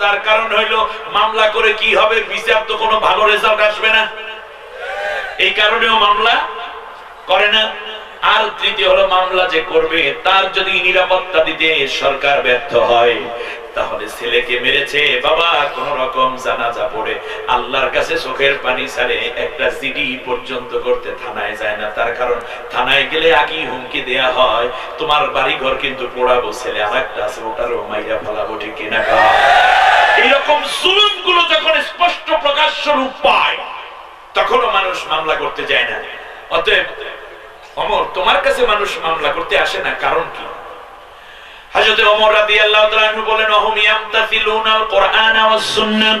তার কারণ হইল মামলা করে কি হবে, বিচার তো কোনো ভালো রেজাল্ট আসবে না, এই কারণেও মামলা করে না। আর তৃতীয় হলো মামলা যে করবে তার যদি নিরাপত্তা দিতে সরকার ব্যর্থ হয়, তাহলে ছেলেকে মেরেছে বাবা কোন রকম জানাজা পড়ে আল্লাহর কাছে চোখের পানি ছাড়ে একটা জিডি পর্যন্ত করতে থানায় যায় না। তার কারণ থানায় গেলে আগেই হুমকি দেয়া হয় তোমার বাড়ি ঘর কিন্তু পোড়াবো, ছেলে আর একটা আছে ওটারও মাইরা ফেলাবো, ঠিক কিনা? এইরকম জুলুম গুলো যখন স্পষ্ট প্রকাশ্য রূপ পায় তখনও মানুষ মামলা করতে যায় না। অতএব ওমর, তোমার কাছে মানুষ মামলা করতে আসে না, কারণ কি? হযরত ওমর রাদিয়াল্লাহু তাআলা আনহু বলেন, ওহুম ইয়ামতাসিলুনাল কুরআন ওয়াস সুন্নাহ।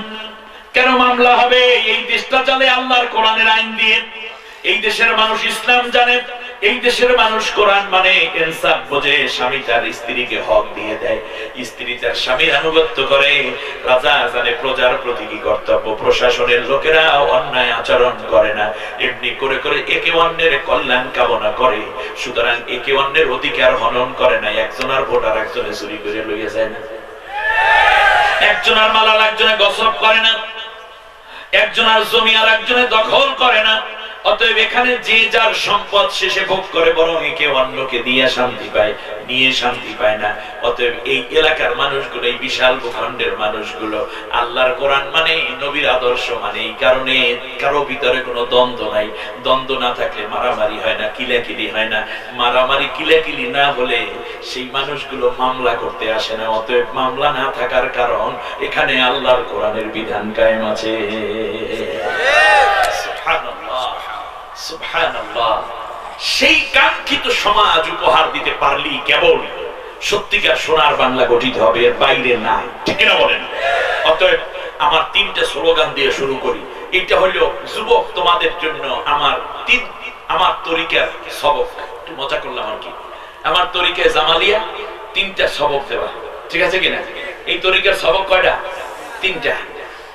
কেন মামলা হবে? এই দেশটা চলে আল্লাহর কোরআনের আইন দিয়ে। এই দেশের মানুষ ইসলাম জানে, এই দেশের মানুষ কোরআন মানে, ইনসাফ বোঝে, স্বামী তার স্ত্রীকে হক দিয়ে দেয়, স্ত্রী তার স্বামীর আনুগত্য করে, রাজা জানে প্রজার প্রতি কি কর্তব্য, প্রশাসনের লোকেরা অন্যায় আচরণ করে না, এমনি করে করে একে অন্যের কল্যাণ কামনা করে। সুতরাং একে অন্যের অধিকার হনন করে না, একজনের ভোটার একজনে চুরি করে লইয়া যায় না, একজনের মালাল একজনে গসব করে না, একজনের জমি আর একজনে দখল করে না। অতএব এখানে যে যার সম্পদ শেষে ভোগ করে, বরং একে অন্যকে দিয়ে শান্তি পায়, নিয়ে শান্তি পায় না। অতএব এই এলাকার মানুষগুলো, এই বিশাল ভূখণ্ডের মানুষগুলো আল্লাহর কোরআন মানে, নবীর আদর্শ মানে, এই কারণে কারো ভিতরে কোনো দ্বন্দ্ব নাই। দ্বন্দ্ব না থাকলে মারামারি হয় না, কিলাকিলি হয় না। মারামারি কিলাকিলি না হলে সেই মানুষগুলো মামলা করতে আসে না। অতএব মামলা না থাকার কারণ এখানে আল্লাহর কোরআনের বিধান কায়েম আছে। সুবহানাল্লাহ, সুবহানাল্লাহ। সেই কাঙ্ক্ষিত সমাজ উপহার দিতে পারলি কেবল সত্যিকার সোনার বাংলা গঠিত হবে, এর বাইরে না, ঠিক না বলেন? অতএব আমার তিনটা স্লোগান দিয়ে শুরু করি। এটা হলো যুবক তোমাদের জন্য আমার তরিকার সবক। একটু মজা করলাম আর কি। আমার তরিকায় জামালিয়া তিনটা সবক দেওয়া, ঠিক আছে কিনা? এই তরিকার সবক কয়টা? তিনটা।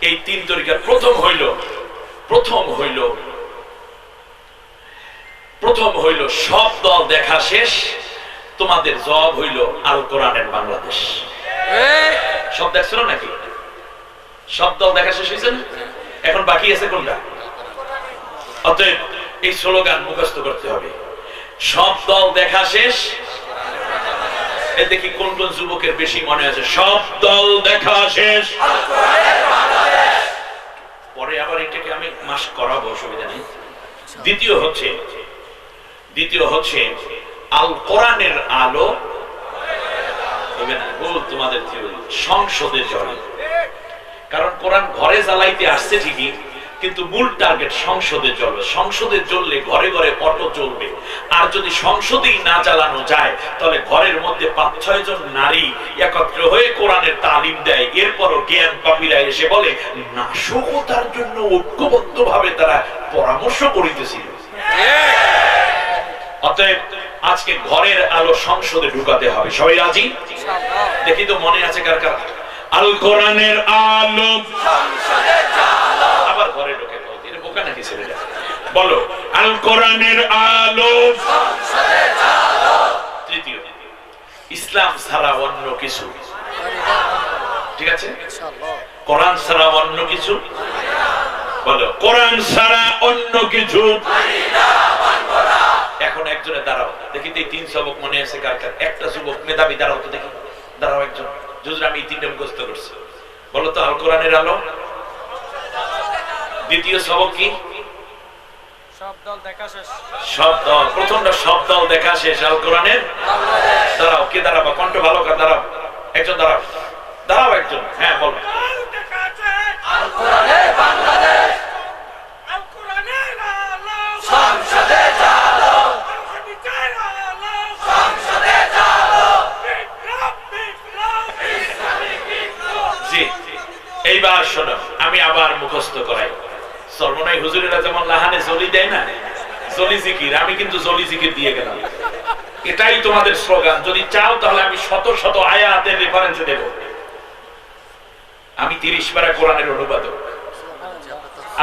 এই তিন তরিকার প্রথম হইল সব দল দেখা শেষ, তোমাদের জবাব হইল আল কোরআনের বাংলাদেশ। সব দেখছিল নাকি? সব দল দেখা শেষ হয়েছে না? এখন বাকি আছে কোনটা? অতএব এই স্লোগান মুখস্থ করতে হবে, সব দল দেখা শেষ। এ দেখি কোন কোন যুবকের বেশি মনে আছে, সব দল দেখা শেষ। পরে আবার এটাকে আমি মাস করাবো, অসুবিধা নেই। দ্বিতীয় হচ্ছে আল কোরআনের আলো হবে না, ভুল তোমাদের থিওরি, সংসদে জ্বলে। কারণ কোরআন ঘরে জ্বালাইতে আসছে ঠিকই, কিন্তু মূল টার্গেট সংসদে জ্বলবে। সংসদে জ্বললে ঘরে ঘরে অটো চলবে। আর যদি সংসদেই না চালানো যায়, তাহলে ঘরের মধ্যে ৫-৬ জন নারী একত্র হয়ে কোরআনের তালিম দেয়, এরপরও জ্ঞান পাপীরা এসে বলে নাশকতার জন্য ঐক্যবদ্ধ ভাবে তারা পরামর্শ করিতেছিল। অতএব আজকে ঘরের আলো সংসদে ঢুকাতে হবে। সবাই রাজি? দেখি তো মনে আছে কার কার? আল কোরআনের আলো সংসদে জ্বালো। আবার ঘরে ঢুকে বলতে, এটা বোকা নাকি ছেলেটা? বলো, আল কোরআনের আলো সংসদে জ্বালো। তৃতীয়, ইসলাম ছাড়া অন্য কিছু, ঠিক আছে? কোরআন ছাড়া অন্য কিছু, বলো, কোরআন ছাড়া অন্য কিছু। এখন একজনে দাঁড়াও, দেখি এই তিন সবক মনে আছে কার কার? একটা যুবক মেধাবী দাঁড়াও তো দেখি, দাঁড়াও একজন। যদি আমি এই তিনটা মুখস্থ করছি, বলো তো আল কোরআনের আলো। দ্বিতীয় সবক কি? সব দল দেখা শেষ। সব দল, প্রথমটা সব দল দেখা শেষ, আল কোরআনের। দাঁড়াও, কে দাঁড়াবা? কণ্ঠ ভালো কার? দাঁড়াও একজন, দাঁড়াও, দাঁড়াও একজন। হ্যাঁ বলো, আল কোরআনের বাংলাদেশ, আল কোরআনের আলো সংসদে জ্বালো, সংসদে জ্বালো। জি, এইবার শোনো, আমি আবার মুখস্থ করাই। সর্বনাই হুজুরেরা যেমন লাহানে জলি দেয় না, জলি জিকির, আমি কিন্তু জলি জিকির দিয়ে গেলাম। এটাই তোমাদের স্লোগান। যদি চাও তাহলে আমি শত শত আয়াতের রেফারেন্স দেব। আমি 30 পারা কোরআনের অনুবাদক,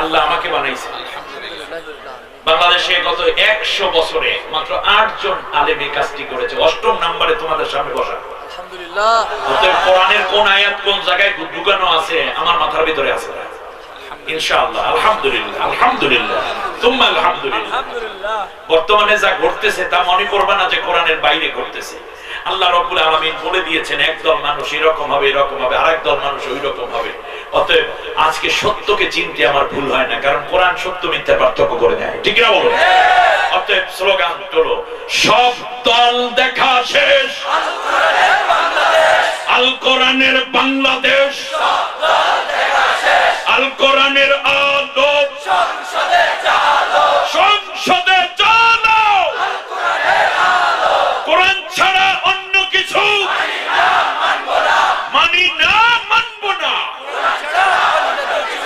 আল্লাহ আমাকে বানাইছে। বাংলাদেশে গত 100 বছরে মাত্র 8 জন আলেম এই কাজটি করেছে। 8ম নম্বরে তোমাদের সামনে বসা। আলহামদুলিল্লাহ। অতএব কোরআনের কোন আয়াত কোন জায়গায় ঢুকানো আছে আমার মাথার ভিতরে আছে ইনশাআল্লাহ। আলহামদুলিল্লাহ, আলহামদুলিল্লাহ, তুম্মা আলহামদুলিল্লাহ। বর্তমানে যা ঘটতেছে তা মনে করবে না যে কোরআনের বাইরে ঘটতেছে। আল্লাহ রাব্বুল আলামিন বলে দিয়েছেন একদল মানুষ এরকম হবে, এরকম হবে, আরেকদল মানুষ ওই রকম হবে। অতএব আজকে সত্যকে চিনতে আমার ভুল হয় না, কারণ কোরআন সত্য মিথ্যার পার্থক্য করে দেয়, ঠিক না বলো? অতএব স্লোগান তোলো, সব দল দেখা শেষ, আল কোরআনের বাংলাদেশ, আল কোরআনের আদব সংসদে চালো, কোরআন ছাড়া অন্য কিছু মানি না, মানব না।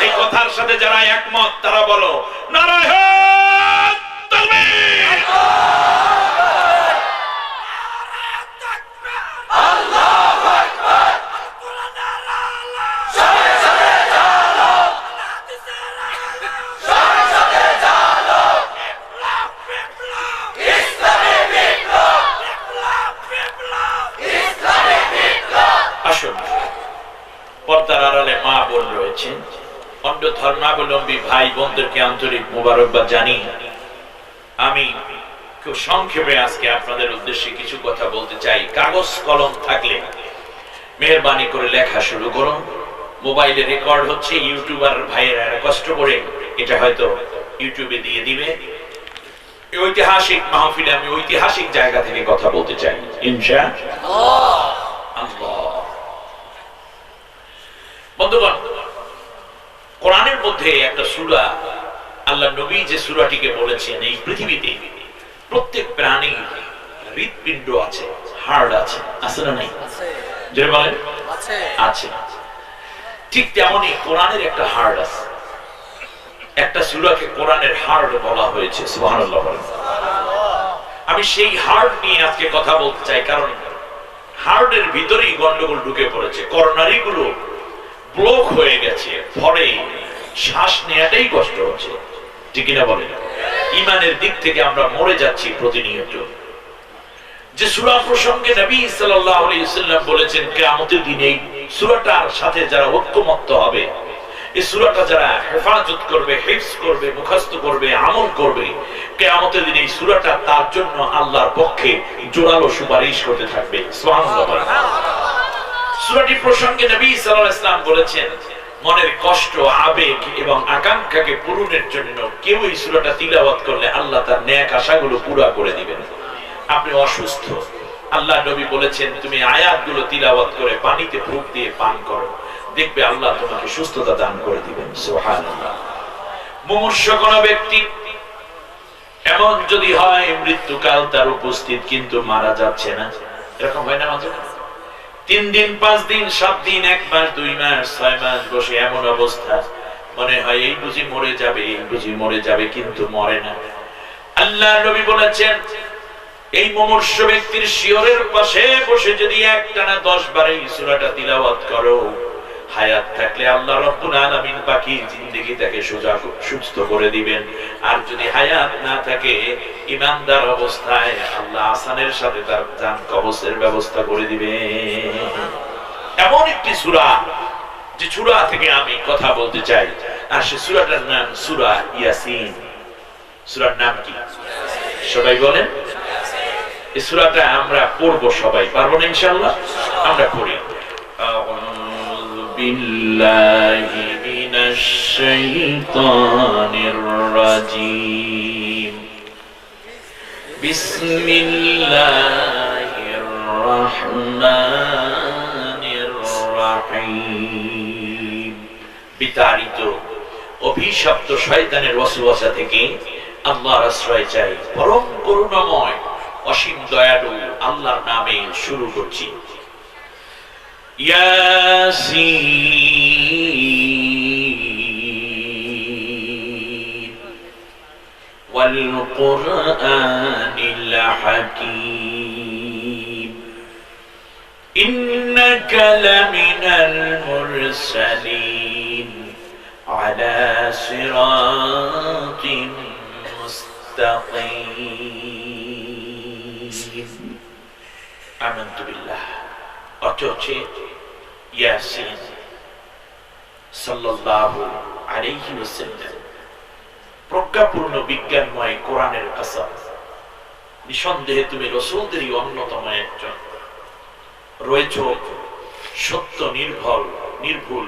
এই কথার সাথে যারা একমত তারা বলো নারায়ে তাকবীর। আল্লাহু আকবার। আসুন, পর্দার আড়ালে মা বোন রয়েছেন, অন্য ধর্মাবলম্বী ভাই বোনদেরকে আন্তরিক মোবারকবাদ জানি। আমি খুব সংক্ষেপে আজকে আপনাদের উদ্দেশ্যে কিছু কথা বলতে চাই। কাগজ কলম থাকলে মেহেরবানি করে লেখা শুরু করুন। মোবাইলে রেকর্ড হচ্ছে, ইউটিউবার ভাইয়েরা কষ্ট করে এটা হয়তো ইউটিউবে দিয়ে দিবে। ঐতিহাসিক মাহফিলে আমি ঐতিহাসিক জায়গা থেকে কথা বলতে চাই ইনশাআল্লাহ। বন্ধুগণ, কোরআনের মধ্যে একটা সূরা, আল্লাহ নবী যে সূরাটিকে বলেছেন, এই পৃথিবীতে প্রত্যেক প্রাণীর হৃৎপিণ্ড আছে, হার্ট আছে, আছে না নাই? যে বলেন আছে। ঠিক তেমনি কোরআনের একটা হার্ট আছে। একটা সূরাকে কোরআনের হার্ট বলা হয়েছে, সুবহানাল্লাহ। আমি সেই হার্ট নিয়ে আজকে কথা বলতে চাই, কারণ হার্টের ভিতরেই গন্ডগোল ঢুকে পড়েছে, করোনারি গুলো ব্লক হয়ে গেছে, ফলে শ্বাস নেওয়াটাই কষ্ট হচ্ছে, ঠিক কিনা বলেন? ঈমানের দিক থেকে আমরা মরে যাচ্ছি প্রতিনিয়ত। যে সূরা প্রসঙ্গে নবী সাল্লাল্লাহু আলাইহি ওয়াসাল্লাম বলেছেন কিয়ামতের দিনে এই সূরাটার সাথে যারা ঐক্যমত্য হবে, এই সূরাটা যারা হেফাজত করবে, হিফজ করবে, মুখস্থ করবে, আমল করবে, কিয়ামতের দিনে এই সূরাটা তার জন্য আল্লাহর পক্ষে জোরালো সুপারিশ করতে থাকবে, সুবহানাল্লাহ। সূরাটি প্রসঙ্গে নবী সাল্লাল্লাহু আলাইহি ওয়াসাল্লাম বলেছেন, মনের কষ্ট, আবেগ এবং আকাঙ্ক্ষাকে পূরণের জন্য কেউ এই সূরাটা তিলাওয়াত করলে আল্লাহ তার নেক আশাগুলো পুরা করে দিবেন। আপনি অসুস্থ, আল্লাহ নবী বলেছেন তুমি আয়াতগুলো তিলাওয়াত করে পানিতে ফুঁক দিয়ে পান করো, দেখবে আল্লাহ তোমাকে সুস্থতা দান করে দিবেন, সুবহানাল্লাহ। মুমূর্ষ কোন ব্যক্তি এমন যদি হয় মৃত্যুকাল তার উপস্থিত কিন্তু মারা যাচ্ছে না, এরকম হয় না মাঝে? 3 দিন 5 দিন 7 দিন 1 মাস 2 মাস 6 মাস বসে এমন অবস্থা, মনে হয় এই বুঝি মরে যাবে, এই বুঝি মরে যাবে, কিন্তু মরে না। আল্লাহ নবী বলেছেন এই মুমূর্ষ ব্যক্তির শিয়রের পাশে বসে যদি একটানা 10 বার এই সূরাটা তিলাওয়াত করো, হায়াত থাকলে আল্লাহ রাব্বুল আলামিন বাকি জিন্দেগিটাকে সুস্থ করে দিবেন। আর যদি হায়াত না থাকে, ঈমানদার অবস্থায় আল্লাহ আসানের সাথে তার জান কবজের ব্যবস্থা করে দিবেন। এমন একটি সূরা যে সূরা থেকে আমি কথা বলতে চাই, আর সে সূরাটার নাম সূরা ইয়াসিন। সূরার নাম কি সবাই বলেন? এই সূরাটা আমরা পড়ব, সবাই পারবো না ইনশাআল্লাহ? আমরা পড়ি। আউযু বিল্লাহি মিনাশ শাইতানির রাজীম। বিসমিল্লাহির রাহমানির রাহিম। বিতাড়িত অভিশপ্ত শয়তানের ওয়াসওয়াসা থেকে আল্লাহর আশ্রয় চাই। পরম করুণাময় অসীম দয়ালু আল্লাহর নামে শুরু করছি। ইয়াসিন ওয়াল কুরআনিল হাকীম ইন্নাকা লামিনাল মুরসালিন আলা সিরাতিন মুস্তাকিম। আমানতু বিল্লাহ অর্থ হচ্ছে ইয়াসিন সাল্লাল্লাহু আলাইহি ওয়াসাল্লাম, প্রজ্ঞাপূর্ণ বিজ্ঞানময় কোরআনের কসম, নিঃসন্দেহে তুমি রাসূলদেরই অন্যতম একজন, রয়েছ সত্য নির্ভুল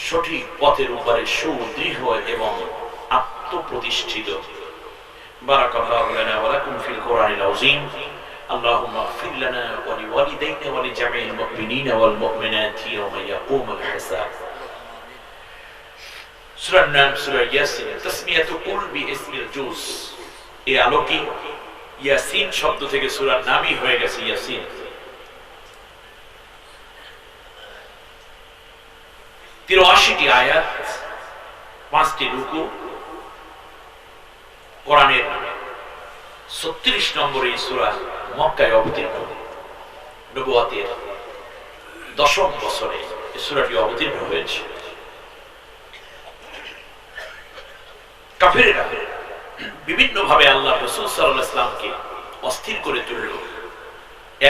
সঠিক পথের উপরে সুদৃঢ় এবং আত্মপ্রতিষ্ঠিত। বারাকাল্লাহু লানা ওয়া লাকুম ফিল কোরআনিল আযীম। اللهم اغفر لنا ولوالدينا ولجميع المؤمنين والمؤمنات يوم يقوم الحساب. সূরা নাম, সূরা ইয়াসিন, তাসমিয়াতু কুল বিইসমিল জুজ। এই আলোকে ইয়াসিন শব্দ থেকে সূরার নামই হয়ে গেছে ইয়াসিন। 83টি আয়াত, 5টি রুকু, কোরআনের 36 নম্বর এই সূরা মক্কায় অবতীর্ণ। নবুয়তের 10ম বছরে এই সূরাটি অবতীর্ণ হয়েছে। কাফেররা বিভিন্ন ভাবে আল্লাহ রাসূল সাল্লাল্লাহু আলাইহি ওয়াসাল্লামকে অস্থির করে তুলল।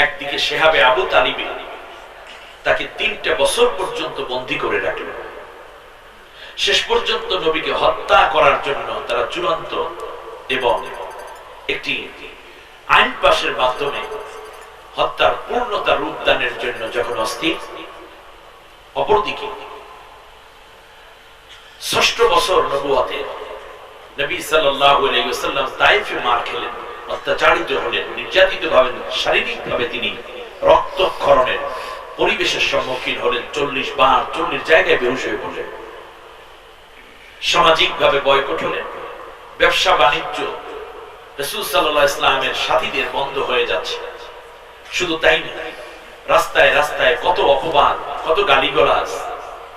একদিকে শেহাবে আবু তালিব তাকে 3টা বছর পর্যন্ত বন্দী করে রাখল। শেষ পর্যন্ত নবীকে হত্যা করার জন্য তারা চূড়ান্ত এবং একটি আইন পাশের মাধ্যমে হত্যার পূর্ণতা রূপদানের জন্য যখন অস্থির, অপরদিকে 6ষ্ঠ বছর নবুয়তের নবী সাল্লাল্লাহু আলাইহি ওয়াসাল্লাম তায়েফে মার খেলেন, অত্যাচারিত হলেন, নির্যাতিত হলেন, শারীরিকভাবে তিনি রক্তক্ষরণের পরিবেশের সম্মুখীন হলেন। 40 বার 40 জায়গায় বেহুশ হয়ে পড়লেন। সামাজিকভাবে বয়কট হলেন। ব্যবসা বাণিজ্য রাসূল সাল্লাল্লাহু আলাইহি ওয়াসাল্লামের সাথীদের বন্ধ হয়ে যাচ্ছে। শুধু তাই না, রাস্তায় রাস্তায় কত অপবাদ, কত গালিগালাজ,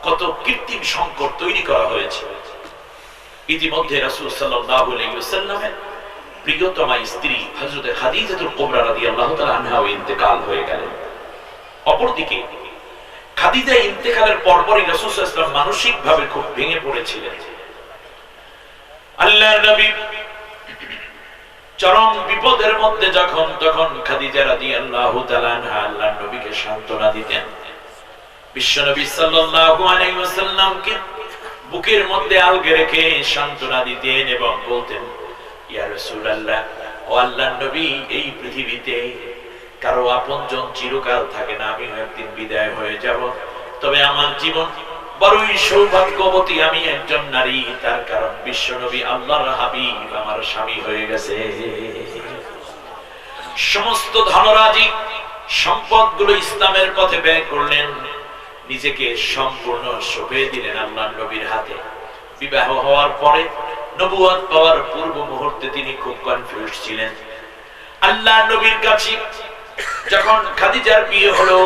কত কৃত্রিম সংকট তৈরি করা হয়েছে। ইতিমধ্যে রাসূল সাল্লাল্লাহু আলাইহি ওয়াসাল্লামের প্রিয়তমা স্ত্রী হযরত খাদিজাতুল কুবরা রাদিয়াল্লাহু তাআলা আনহাও ইন্তেকাল হয়ে গেলেন। অপরদিকে খাদিজা ইন্তেকালের পরপরই রাসূল সাল্লাল্লাহু আলাইহি ওয়াসাল্লাম মানসিকভাবে খুব ভেঙে পড়েছিলেন। আল্লাহর নবী চরম বিপদের মধ্যে তখন খাদিজা রাদিয়াল্লাহু তাআলা আনহা আল্লাহর নবীকে সান্ত্বনা দিতেন। বিশ্বনবী সাল্লাল্লাহু আলাইহি ওয়াসাল্লামকে বুকের মধ্যে আলগে রেখে সান্ত্বনা দিতেন এবং বলতেন, ইয়া রাসূলুল্লাহ, ও আল্লাহর নবী, এই পৃথিবীতে কারো আপনজন চিরকাল থাকে না, আমি একদিন বিদায় হয়ে যাব। তবে আমার জীবন বড়ই সৌভাগ্যবতী, আমি একজন নারী, তার কারণ বিশ্বনবী আল্লাহর হাবিব আমার স্বামী হয়ে গেছে। সমস্ত ধনরাজি সম্পদগুলো ইসলামের পথে ব্যয় করলেন, নিজেকে সম্পূর্ণ সঁপে দিলেন আল্লাহর নবীর হাতে। বিবাহ হওয়ার পরে, নবুয়ত পাওয়ার পূর্ব মুহূর্তে তিনি খুব কনফিউজ ছিলেন। আল্লাহর নবীর কাছে যখন খাদিজার বিয়ে হলো,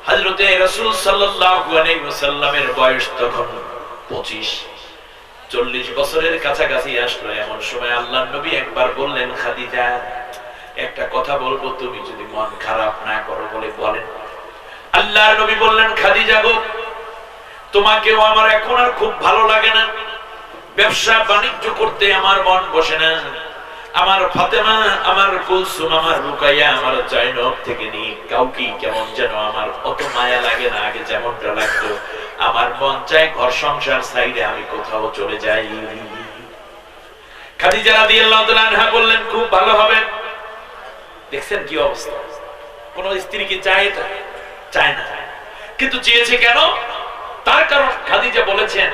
হযরতে রাসূল সাল্লাল্লাহু আলাইহি ওয়াসাল্লামের বয়স তখন 25-40 বছরের কাছাকাছি আসলো। এমন সময় আল্লাহর নবী একবার বললেন, খাদিজা, একটা কথা বলবো, তুমি যদি মন খারাপ না করো বলে বলেন। আল্লাহর নবী বললেন, খাদিজা গো, তোমাকেও আমার এখন আর খুব ভালো লাগে না, ব্যবসা বাণিজ্য করতে আমার মন বসে না। আমার ফাতেমা, আমার কুলসুম, আমার রুকাইয়া, আমার জাইনব থেকে নিয়ে কাউকে কেমন যেন আমার অত মায়া লাগে না আগে যেমনটা লাগতো। আমার মন চায় ঘর সংসার ছাইরে আমি কোথাও চলে যাই। খাদিজা রাদিয়াল্লাহু তাআলা আনহা বললেন, খুব ভালো হবে। দেখছেন কি অবস্থা? কোন স্ত্রী কি চায় এটা? চায় না। কিন্তু চেয়েছে কেন? তার কারণ খাদিজা বলেছেন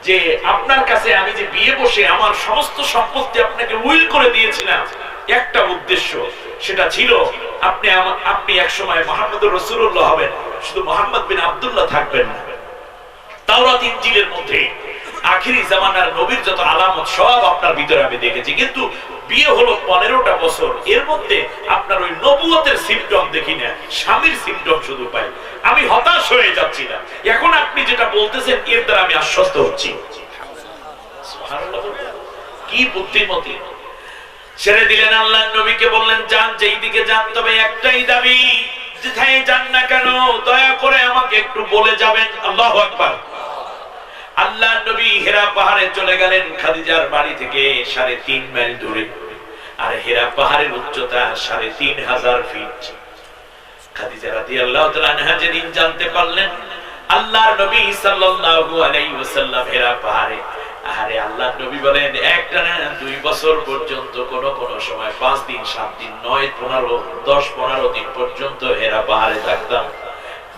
যে আপনার কাছে আমি যে বিয়ে বসে আমার সমস্ত সম্পত্তি আপনাকে উইল করে দিয়েছিলাম, একটা উদ্দেশ্য, সেটা ছিল আপনি এক সময় মুহাম্মদুর রাসূলুল্লাহ হবেন, শুধু মুহাম্মদ বিন আব্দুল্লাহ থাকবেন না। তাওরাত ইনজিলের মধ্যে আখিরি জামানার নবীর যত আলামত সব আপনার ভিতরে আমি দেখেছি, কিন্তু বিয়ে হলো 15টা বছর, এর মধ্যে আপনার ওই নবুয়তের সিম্পটম দেখি না, স্বামীর সিম্পটম শুধু পাই। আমি হতাশ হয়ে যাচ্ছি না। এখন আপনি যেটা বলতেছেন এর দ্বারা আমি আশ্বস্ত হচ্ছি। সুবহানাল্লাহ, কি বুদ্ধিমতী। ছেড়ে দিলেন আল্লাহর নবীকে, বললেন, যান, যেই দিকে যান, তবে একটাই দাবি, যেখানে যান না কেন দয়া করে আমাকে একটু বলে যাবেন। আল্লাহু আকবার। আল্লাহর নবী হেরা পাহাড়ে চলে গেলেন, খাদিজার বাড়ি থেকে 3.5 মাইল দূরে। আর হেরা পাহাড়ের উচ্চতা 3500 ফিট। খাদিজা রাদিয়াল্লাহু তাআলা আনহা যেদিন জানতে পারলেন আল্লাহর নবী সাল্লাল্লাহু আলাইহি ওয়াসাল্লাম হেরা পাহাড়ে, আরে আল্লাহর নবী বলেন একটা না 2 বছর পর্যন্ত, কোন কোন সময় 5 দিন 7 দিন 9 15 10 15 দিন পর্যন্ত হেরা পাহাড়ে থাকতাম,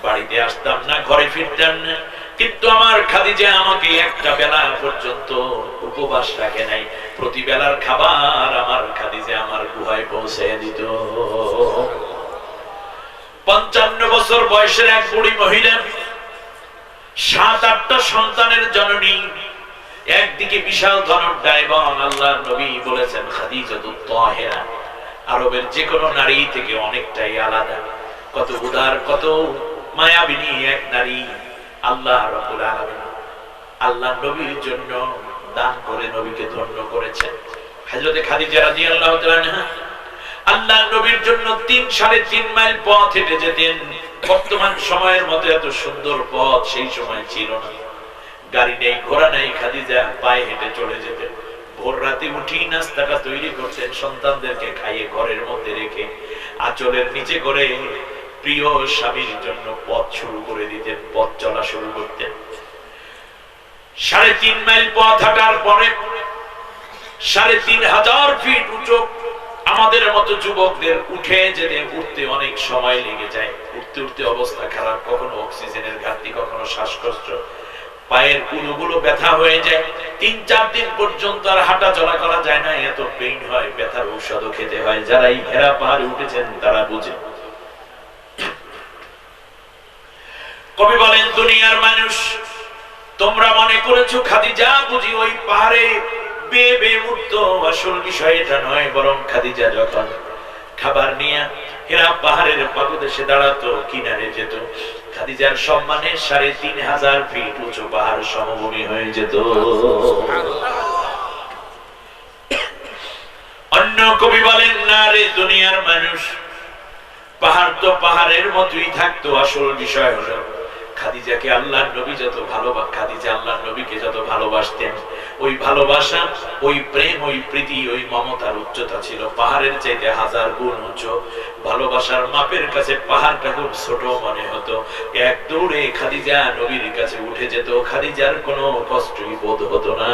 বাড়িতে আসতাম না, ঘরে ফিরতাম না, কিন্তু আমার খাদিজা আমাকে একটা বেলা পর্যন্ত উপবাস রাখে নাই, প্রতি বেলার খাবার আমার খাদিজা আমার গুহায় পৌঁছে দিত। 55 বছর বয়সের এক বুড়ি মহিলা, 7-8টা সন্তানের জননী, একদিকে বিশাল ধনঢ্য, এবং আল্লাহর নবী বলেছেন খাদিজাতুত তাহেরা আরবের যে কোনো নারী থেকে অনেকটাই আলাদা, কত উদার কত মায়াবিনী এক নারী। আল্লাহ রাব্বুল আলামিন আল্লাহর নবীর জন্য দান করে নবীকে ধন্য করেছেন। হযরত খাদিজা রাদিয়াল্লাহু তাআলা আনহা আল্লাহর নবীর জন্য 3-3.5 মাইল পথ হেঁটে যেতেন। বর্তমান সময়ের মতো এত সুন্দর পথ সেই সময় ছিল না, গাড়ি নেই, ঘোড়া নেই, খাদিজা পায়ে হেঁটে চলে যেতেন। ভোর রাতে উঠি নাস্তাটা তৈরি করতেন, সন্তানদেরকে খাইয়ে ঘরের মধ্যে রেখে আঁচলের নিচে করে প্রিয় স্বামীর জন্য পথ শুরু করে দিতেন, পথ চলা শুরু করতেন। 3.5 মাইল পথ হাঁটার পরে 3,500 ফিট উঁচু, আমাদের মতো যুবকদের উঠে যেতে উঠতে অনেক সময় লেগে যায়, উঠতে উঠতে অবস্থা খারাপ, কখনো অক্সিজেনের ঘাটতি, কখনো শ্বাসকষ্ট, পায়ের কুলুগুলো ব্যথা হয়ে যায়, 3-4 দিন পর্যন্ত আর হাঁটা চলা করা যায় না, এত পেইন হয়, ব্যথার ঔষধও খেতে হয়। যারা এই হেরা পাহাড়ে উঠেছেন তারা বুঝে। কবি বলেন, দুনিয়ার মানুষ তোমরা মনে করেছো খাদিজা বুঝি ওই পাহাড়ে বেয়ে বেয়ে উঠতো, আসল বিষয় এটা নয়, বরং খাদিজা যখন খাবার নিয়ে হেরা পাহাড়ের পাদদেশে দাঁড়াতো, কিনারে যেত, খাদিজার সম্মানে 3,500 ফিট উঁচু পাহাড় সমভূমি হয়ে যেত। অন্য কবি বলেন, না রে দুনিয়ার মানুষ, পাহাড় তো পাহাড়ের মতোই থাকতো, আসল বিষয় হলো খাদিজাকে আল্লাহর নবী যত ভালোবাসতেন, খাদিজা আল্লাহর নবীকে যত ভালোবাসতেন, ওই ভালোবাসা, ওই প্রেম, ওই প্রীতি, ওই মমতার উচ্চতা ছিল পাহাড়ের চাইতে 1000 গুণ উচ্চ। ভালোবাসার মাপের কাছে পাহাড়টা খুব ছোট মনে হতো। এক দৌড়ে খাদিজা নবীর কাছে উঠে যেত, খাদিজার কোনো কষ্টই বোধ হতো না।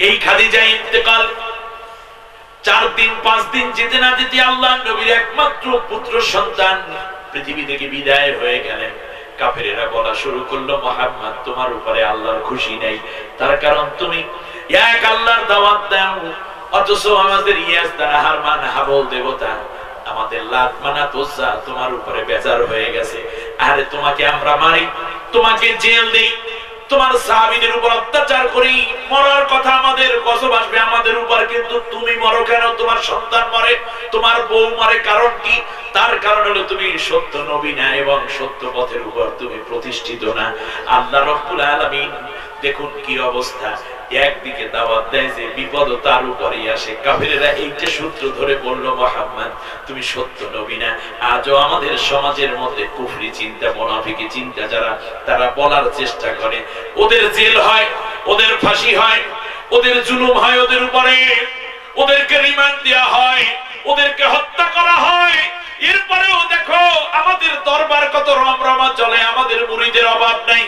এই খাদিজা ইন্তেকাল 4 দিন 5 দিন যেতে না যেতে আল্লাহর নবীর একমাত্র পুত্র সন্তান পৃথিবী থেকে বিদায় হয়ে গেলেন। কাফেরেরা বলা শুরু করলো, মুহাম্মদ তোমার উপরে আল্লাহর খুশি নেই, তার কারণ তুমি এক আল্লাহর দাওয়াত দাও, অথচ আমাদের ইয়াস দ্বারা হারমান হাবল দেবতা, আমাদের লাত মানাত উজ্জা তোমার উপরে বেজার হয়ে গেছে। আরে তোমাকে আমরা মারি, তোমাকে জেল দেই, তোমার সাহাবীদের উপর অত্যাচার করি, মরার কথা আমাদের গজব আসবে আমাদের উপর, কিন্তু তুমি মরো কেন? তোমার সন্তান মরে, তোমার বউ মরে, কারণ কি? তার কারণ হলো তুমি সত্য নবী না এবং সত্য পথের উপর তুমি প্রতিষ্ঠিত না। আল্লাহ রাব্বুল আলামিন দেখুন কি অবস্থা, একদিকে দাওয়াত দেয় যে বিপদ তার উপরেই আসে। কাফেরেরা এইটা সূত্র ধরে বলল, মুহাম্মদ তুমি সত্য নবী না। আজও আমাদের সমাজের মধ্যে কুফরি চিন্তা, মুনাফিকি চিন্তা যারা, তারা বলার চেষ্টা করে, ওদের জেল হয়, ওদের ফাঁসি হয়, ওদের জুলুম হয় ওদের উপরে, ওদেরকে রিমান্ড দেওয়া হয়, ওদেরকে হত্যা করা হয়, এরপরেও দেখো আমাদের দরবার কত রমরমা চলে, আমাদের মুরিদের অভাব নাই।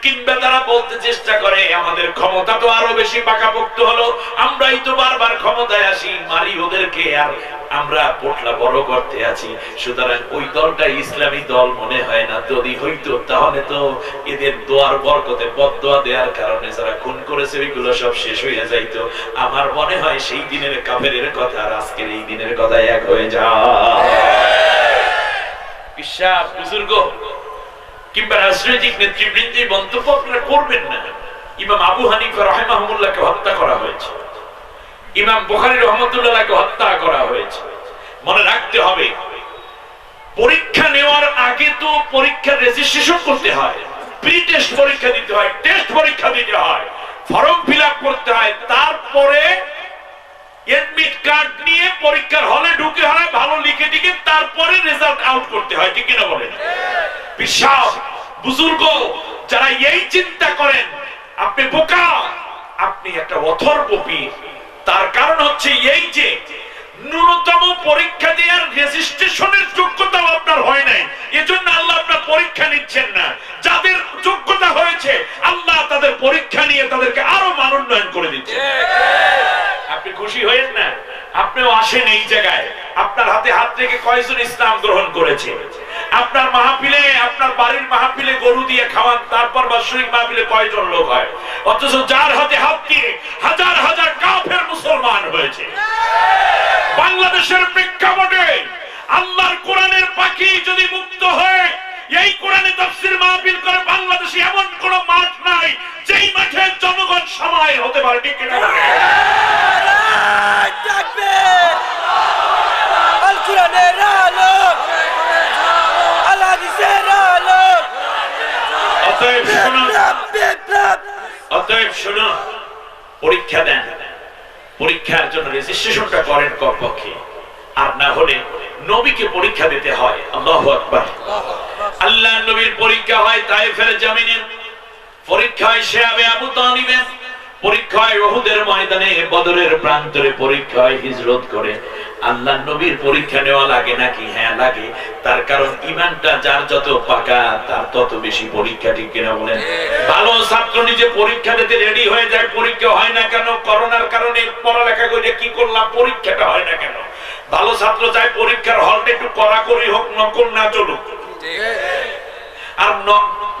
কিংবা তারা বলতে চেষ্টা করে আমাদের ক্ষমতা তো আরো বেশি পাকাপোক্ত হলো, আমরাই তো বারবার ক্ষমতায় আসি, মারি ওদেরকে, আর আমরা পোটলা বড় করতে আছি। সুতরাং ওই দলটা ইসলামী দল মনে হয় না। যদি হইতো তাহলে তো এদের দোয়ার বরকতে বদদোয়া দেওয়ার কারণে যারা খুন করেছে ওইগুলো সব শেষ হয়ে যাইতো। আমার মনে হয় সেই দিনের কাফেরের কথা আর আজকের এই দিনের কথা এক হয়ে যায়। বিশ্বাস বুজুর্গ কিংবা রাজনৈতিক নেতৃবৃন্দ মন্তব্য আপনারা করবেন না। ইমাম আবু হানিফা রাহিমাহুল্লাহকে হত্যা করা হয়েছে, ইমাম বুখারী রাহমাতুল্লাহকে হত্যা করা হয়েছে। মনে রাখতে হবে, পরীক্ষা নেওয়ার আগে তো পরীক্ষার রেজিস্ট্রেশন করতে হয়, প্রি টেস্ট পরীক্ষা দিতে হয়, টেস্ট পরীক্ষা দিতে হয়, ফর্ম ফিল আপ করতে হয়, তারপরে এডমিট কার্ড নিয়ে পরীক্ষার হলে ঢুকে হয়, ভালো লিখে টিকে তারপরে রেজাল্ট আউট করতে হয়, ঠিক কিনা বলেন? বিশ্বাস বুজুর্গ যারা এই চিন্তা করেন, আপনি বোকা, আপনি একটা অথর্ব পীর। তার কারণ হচ্ছে এই যে ন্যূনতম পরীক্ষা দেওয়ার রেজিস্ট্রেশনের যোগ্যতাও আপনার হয় নাই, এজন্য আল্লাহ আপনার পরীক্ষা নিচ্ছেন না। যাদের যোগ্যতা হয়েছে আল্লাহ তাদের পরীক্ষা নিয়ে তাদেরকে আরো মানোন্নয়ন করে দিচ্ছে। আপনি খুশি হয়েন না? আপনিও আসেন এই জায়গায়, আপনার হাতে হাত রেখে কয়জন ইসলাম গ্রহণ করেছে? আপনার মাহফিলে, আপনার বাড়ির মাহফিলে গরু দিয়ে খাওয়ান, তারপর বাৎসরিক মাহফিলে কয়জন লোক হয়? অথচ যার হাতে হাত দিয়ে হাজার হাজার কাফের মুসলমান হয়েছে। বাংলাদেশের প্রেক্ষাপটে আল্লাহর কোরআনের পাখি যদি মুক্ত হয়, এই কোরআনে তাফসীর মাহফিল করে বাংলাদেশে এমন কোন মাঠ নাই যেই মাঠে জনগণ সমায় হতে পারে, ঠিক কিনা? আল কোরআনের আলো, আল হাদিসের আলো। অতএব শুনুন, পরীক্ষা দেন, পরীক্ষার জন্য রেজিস্ট্রেশনটা করেন কমপক্ষে, আর না হলে নবীকে পরীক্ষা দিতে হয়। আল্লাহু আকবার। আল্লাহর নবীর পরীক্ষা হয় তায়েফের জমিনে, পরীক্ষা হয় শিয়াবে আবু তালিবে, পরীক্ষা হয় উহুদের ময়দানে, বদরের প্রান্তরে, পরীক্ষা হয় হিজরত করে। আল্লাহর নবীর পরীক্ষা নেওয়া লাগে নাকি? হ্যাঁ লাগে। তার কারণ ঈমানটা যার যত পাকা তার তত বেশি পরীক্ষা, ঠিক কিনা বলেন? ভালো ছাত্র নিজে পরীক্ষা দিতে রেডি হয়ে যায়, পরীক্ষা হয় না কেন? করোনার কারণে পড়ালেখা করে কি করলাম, পরীক্ষাটা হয় না কেন? ভালো ছাত্র চায় পরীক্ষার হলটা একটু কড়াকড়ি হোক, নকল না চলুক। আর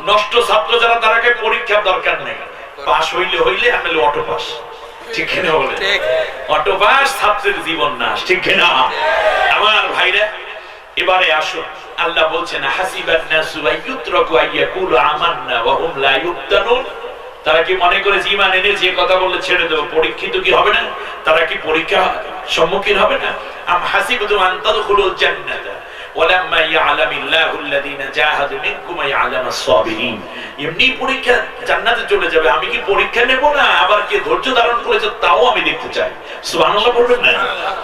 নষ্ট ছাত্র যারা, তারাকে পরীক্ষার দরকার নেই, পাস হইলে হইলে, আমি অটো পাস, ঠিক কিনা বলেন? অটো পাস ছাত্রের জীবন নাশ, ঠিক কিনা? আমার ভাইরা, এবারে আসুন, আল্লাহ বলছেন হাসিবান নাসু আইয়ুতরাকু আইয়াকুলু আমান্না ওয়া হুম লা ইফতানুন। তারা কি মনে করে যে ঈমান এনে যে কথা বললে ছেড়ে দেব, পরীক্ষিত কি হবে না? তারা কি পরীক্ষা সম্মুখীন হবে না? আম হাসিবতুম আন তাদখুলুল জান্নাতা ওয়ালাম্মা ইয়ালামিল্লাহু আল্লাযীনা জাহাদু মিনকুম ওয়া ইয়ালামাস সাবিরিন। এমনি পরীক্ষা জান্নাতে চলে যাবে, আমি কি পরীক্ষা নেব না? আবার কে ধৈর্য ধারণ করেছে তাও আমি দেখতে চাই। সুবহানাল্লাহ বলবেন না?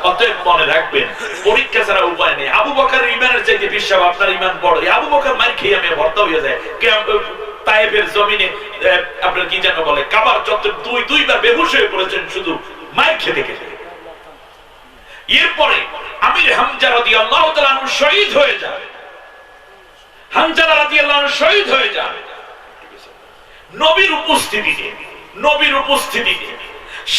অতএব মনে রাখবেন, পরীক্ষা ছাড়া উপায় নেই। আবু বকরের ঈমানের চাইতে বিশ্বাস আপনার ঈমান বড়। আবু বকর মার খেয়ে আমি ভর্তা হয়ে যায়, তায়েফের জমিনে আপনার কি যেন বলে, কাবার চত্বর দুইবার বেহুশ হয়ে পড়েছেন শুধু মার খেতে খেতে। এরপরে আমির হামজা রাদিয়াল্লাহু তাআলা আনহু শহীদ হয়ে যায়। হামজা রাদিয়াল্লাহু আনহু শহীদ হয়ে যায় নবীর উপস্থিতিতে।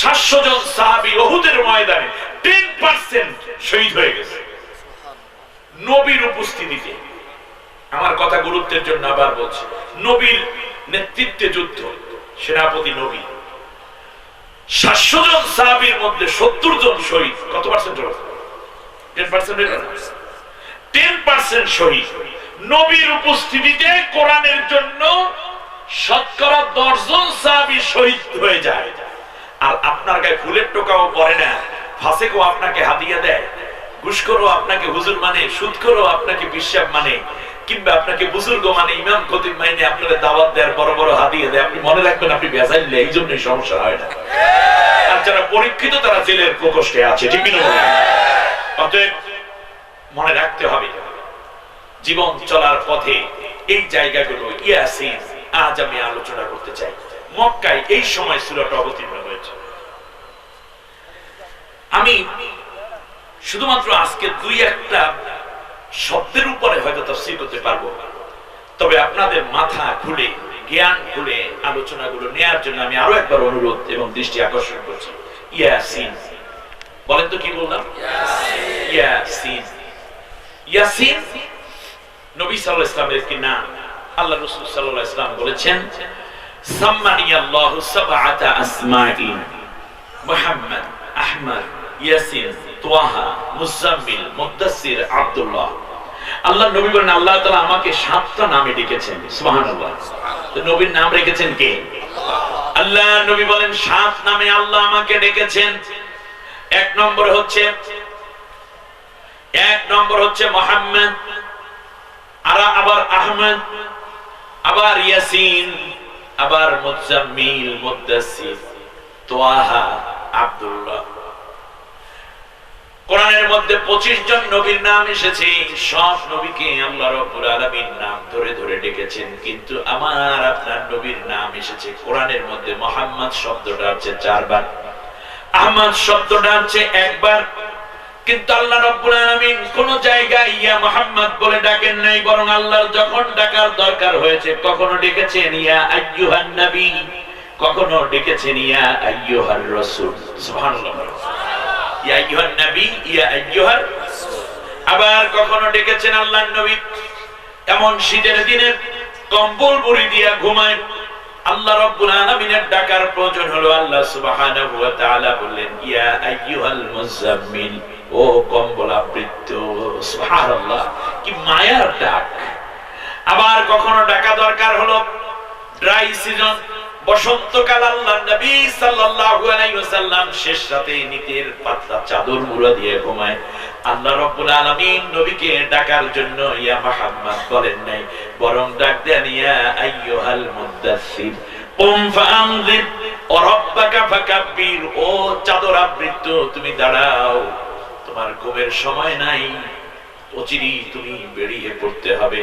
700 জন সাহাবী উহুদের ময়দানে 10% শহীদ হয়ে গেছে নবীর উপস্থিতিতে। আমার কথা গুরুত্বের জন্য আবার বলছি, নবীর নেতৃত্বে যুদ্ধ, সেনাপতি নবী। 700 জন সাহাবীর মধ্যে 70 জন শহীদ। কত পার্সেন্ট হলো? 10% শহীদ নবীর উপস্থিতিতে। কোরআনের জন্য শতকরা 10 জন সাহাবী শহীদ হয়ে যায়। আর আপনার গায়ে ফুলের টোকাও পড়ে না, ফাসেকও আপনাকে হাদিয়া দেয়, ঘুষখোরও আপনাকে হুজুর মানে, সুদখোরও আপনাকে বিশ্বাস মানে, কিংবা আপনাকে বুজুর্গ মানে, ইমাম খতিব মানে আপনাকে দাওয়াত দেয়, বড় বড় হাদিয়া দেয়। আপনি মনে রাখবেন, আপনি বেজাইলে এই জন্যই সমস্যা হয় না। আর যারা পরীক্ষিত তারা জেলের প্রকোষ্ঠে আছে, ঠিক না? অতএব মনে রাখতে হবে, জীবন চলার পথে এই জায়গাগুলো ইয়াসিন আজ আমি আলোচনা করতে চাই। মক্কায় এই সময় সূরাটা অবতীর্ণ হয়েছে। আমি শুধুমাত্র আজকে 2-1টা শব্দের উপরে হয়তো তাফসীর করতে পারবো, তবে আপনাদের মাথা খুলে, জ্ঞান খুলে আলোচনাগুলো নেয়ার জন্য আমি আরো একবার অনুরোধ এবং দৃষ্টি আকর্ষণ করছি। ইয়াসিন বলেন তো, কি বললাম? ইয়াসিন। ইয়াসিন নবী সাল্লাল্লাহু আলাইহি ওয়াসাল্লামের একটি নাম। আল্লাহ রাসূল সাল্লাল্লাহু আলাইহি ওয়াসাল্লাম বলেছেন, সাম্মানিয়াল্লাহু সাবআতা আসমাইন, মুহাম্মদ, আহমদ, ইয়াসিন, তোয়াহা, মুজাম্মিল, মুদ্দাসসির, আব্দুল্লাহ। আল্লাহ নবী বলেন, আল্লাহ তাআলা আমাকে 7টা নামে ডেকেছেন। সুবহানাল্লাহ। তো নবীর নাম রেখেছেন কে? আল্লাহ। নবী বলেন 7 নামে আল্লাহ আমাকে ডেকেছেন। এক নম্বর হচ্ছে মুহাম্মদ, আবার আহমদ, আবার ইয়াসিন, আবার মুজাম্মিল, মুদ্দাসসির, তোয়াহা, আব্দুল্লাহ। কোরআনের মধ্যে 25 জন নবীর নাম এসেছে। সব নবীকে আল্লাহ রাব্বুল আলামিন নাম ধরে ধরে ডেকেছেন, কিন্তু আমার আপনার নবীর নাম এসেছে কোরআনের মধ্যে মুহাম্মদ শব্দটা আছে 4 বার, আহমদ শব্দটা আছে 1 বার, কিন্তু আল্লাহ রাব্বুল আলামিন কোন জায়গায় ইয়া মুহাম্মদ বলে ডাকেন নাই, বরং আল্লাহর যখন ডাকার দরকার হয়েছে কখনো ডেকেছেন ইয়া আইয়ুহান নবী, কখনো ডেকেছেন ইয়া আইয়ুহার রাসূল। সুবহানাল্লাহ। ইয়া আইয়ুহান নবী, ইয়া আইয়ুহার রাসূল। আবার কখনো ডেকেছেন আল্লাহর নবী এমন শীতের দিনে কম্বল মুড়ি দিয়া ঘুমায়, আল্লাহ রাব্বুল আলামিনের ডাকার প্রয়োজন হলো, আল্লাহ সুবহানাহু ওয়া তাআলা বললেন ইয়া আইয়ুহাল মুযাম্মিল, ও কম্বল আবৃত। সুবহানাল্লাহ, কি মায়ার ডাক। আবার কখনো ডাকা দরকার হলো ড্রাই সিজন, বসন্তকাল, আল্লাহ নবী সাল্লাল্লাহু আলাইহি ওয়াসাল্লাম শেষ রাতে নিতের পাতলা চাদর মুড়া দিয়ে ঘুমায়, আল্লাহ রাব্বুল আলামিন নবীকে ডাকার জন্য ইয়া মুহাম্মদ বলেন নাই, বরং ডাক দেন ইয়া আইয়ুহাল মুদাসসির কুম ফাআনযির ওয়া রাব্বাকা ফাকাব্বির, ও চাদর আবৃত তুমি দাঁড়াও, তোমার ঘুমের সময় নাই, অচিরি তুমি বেরিয়ে পড়তে হবে,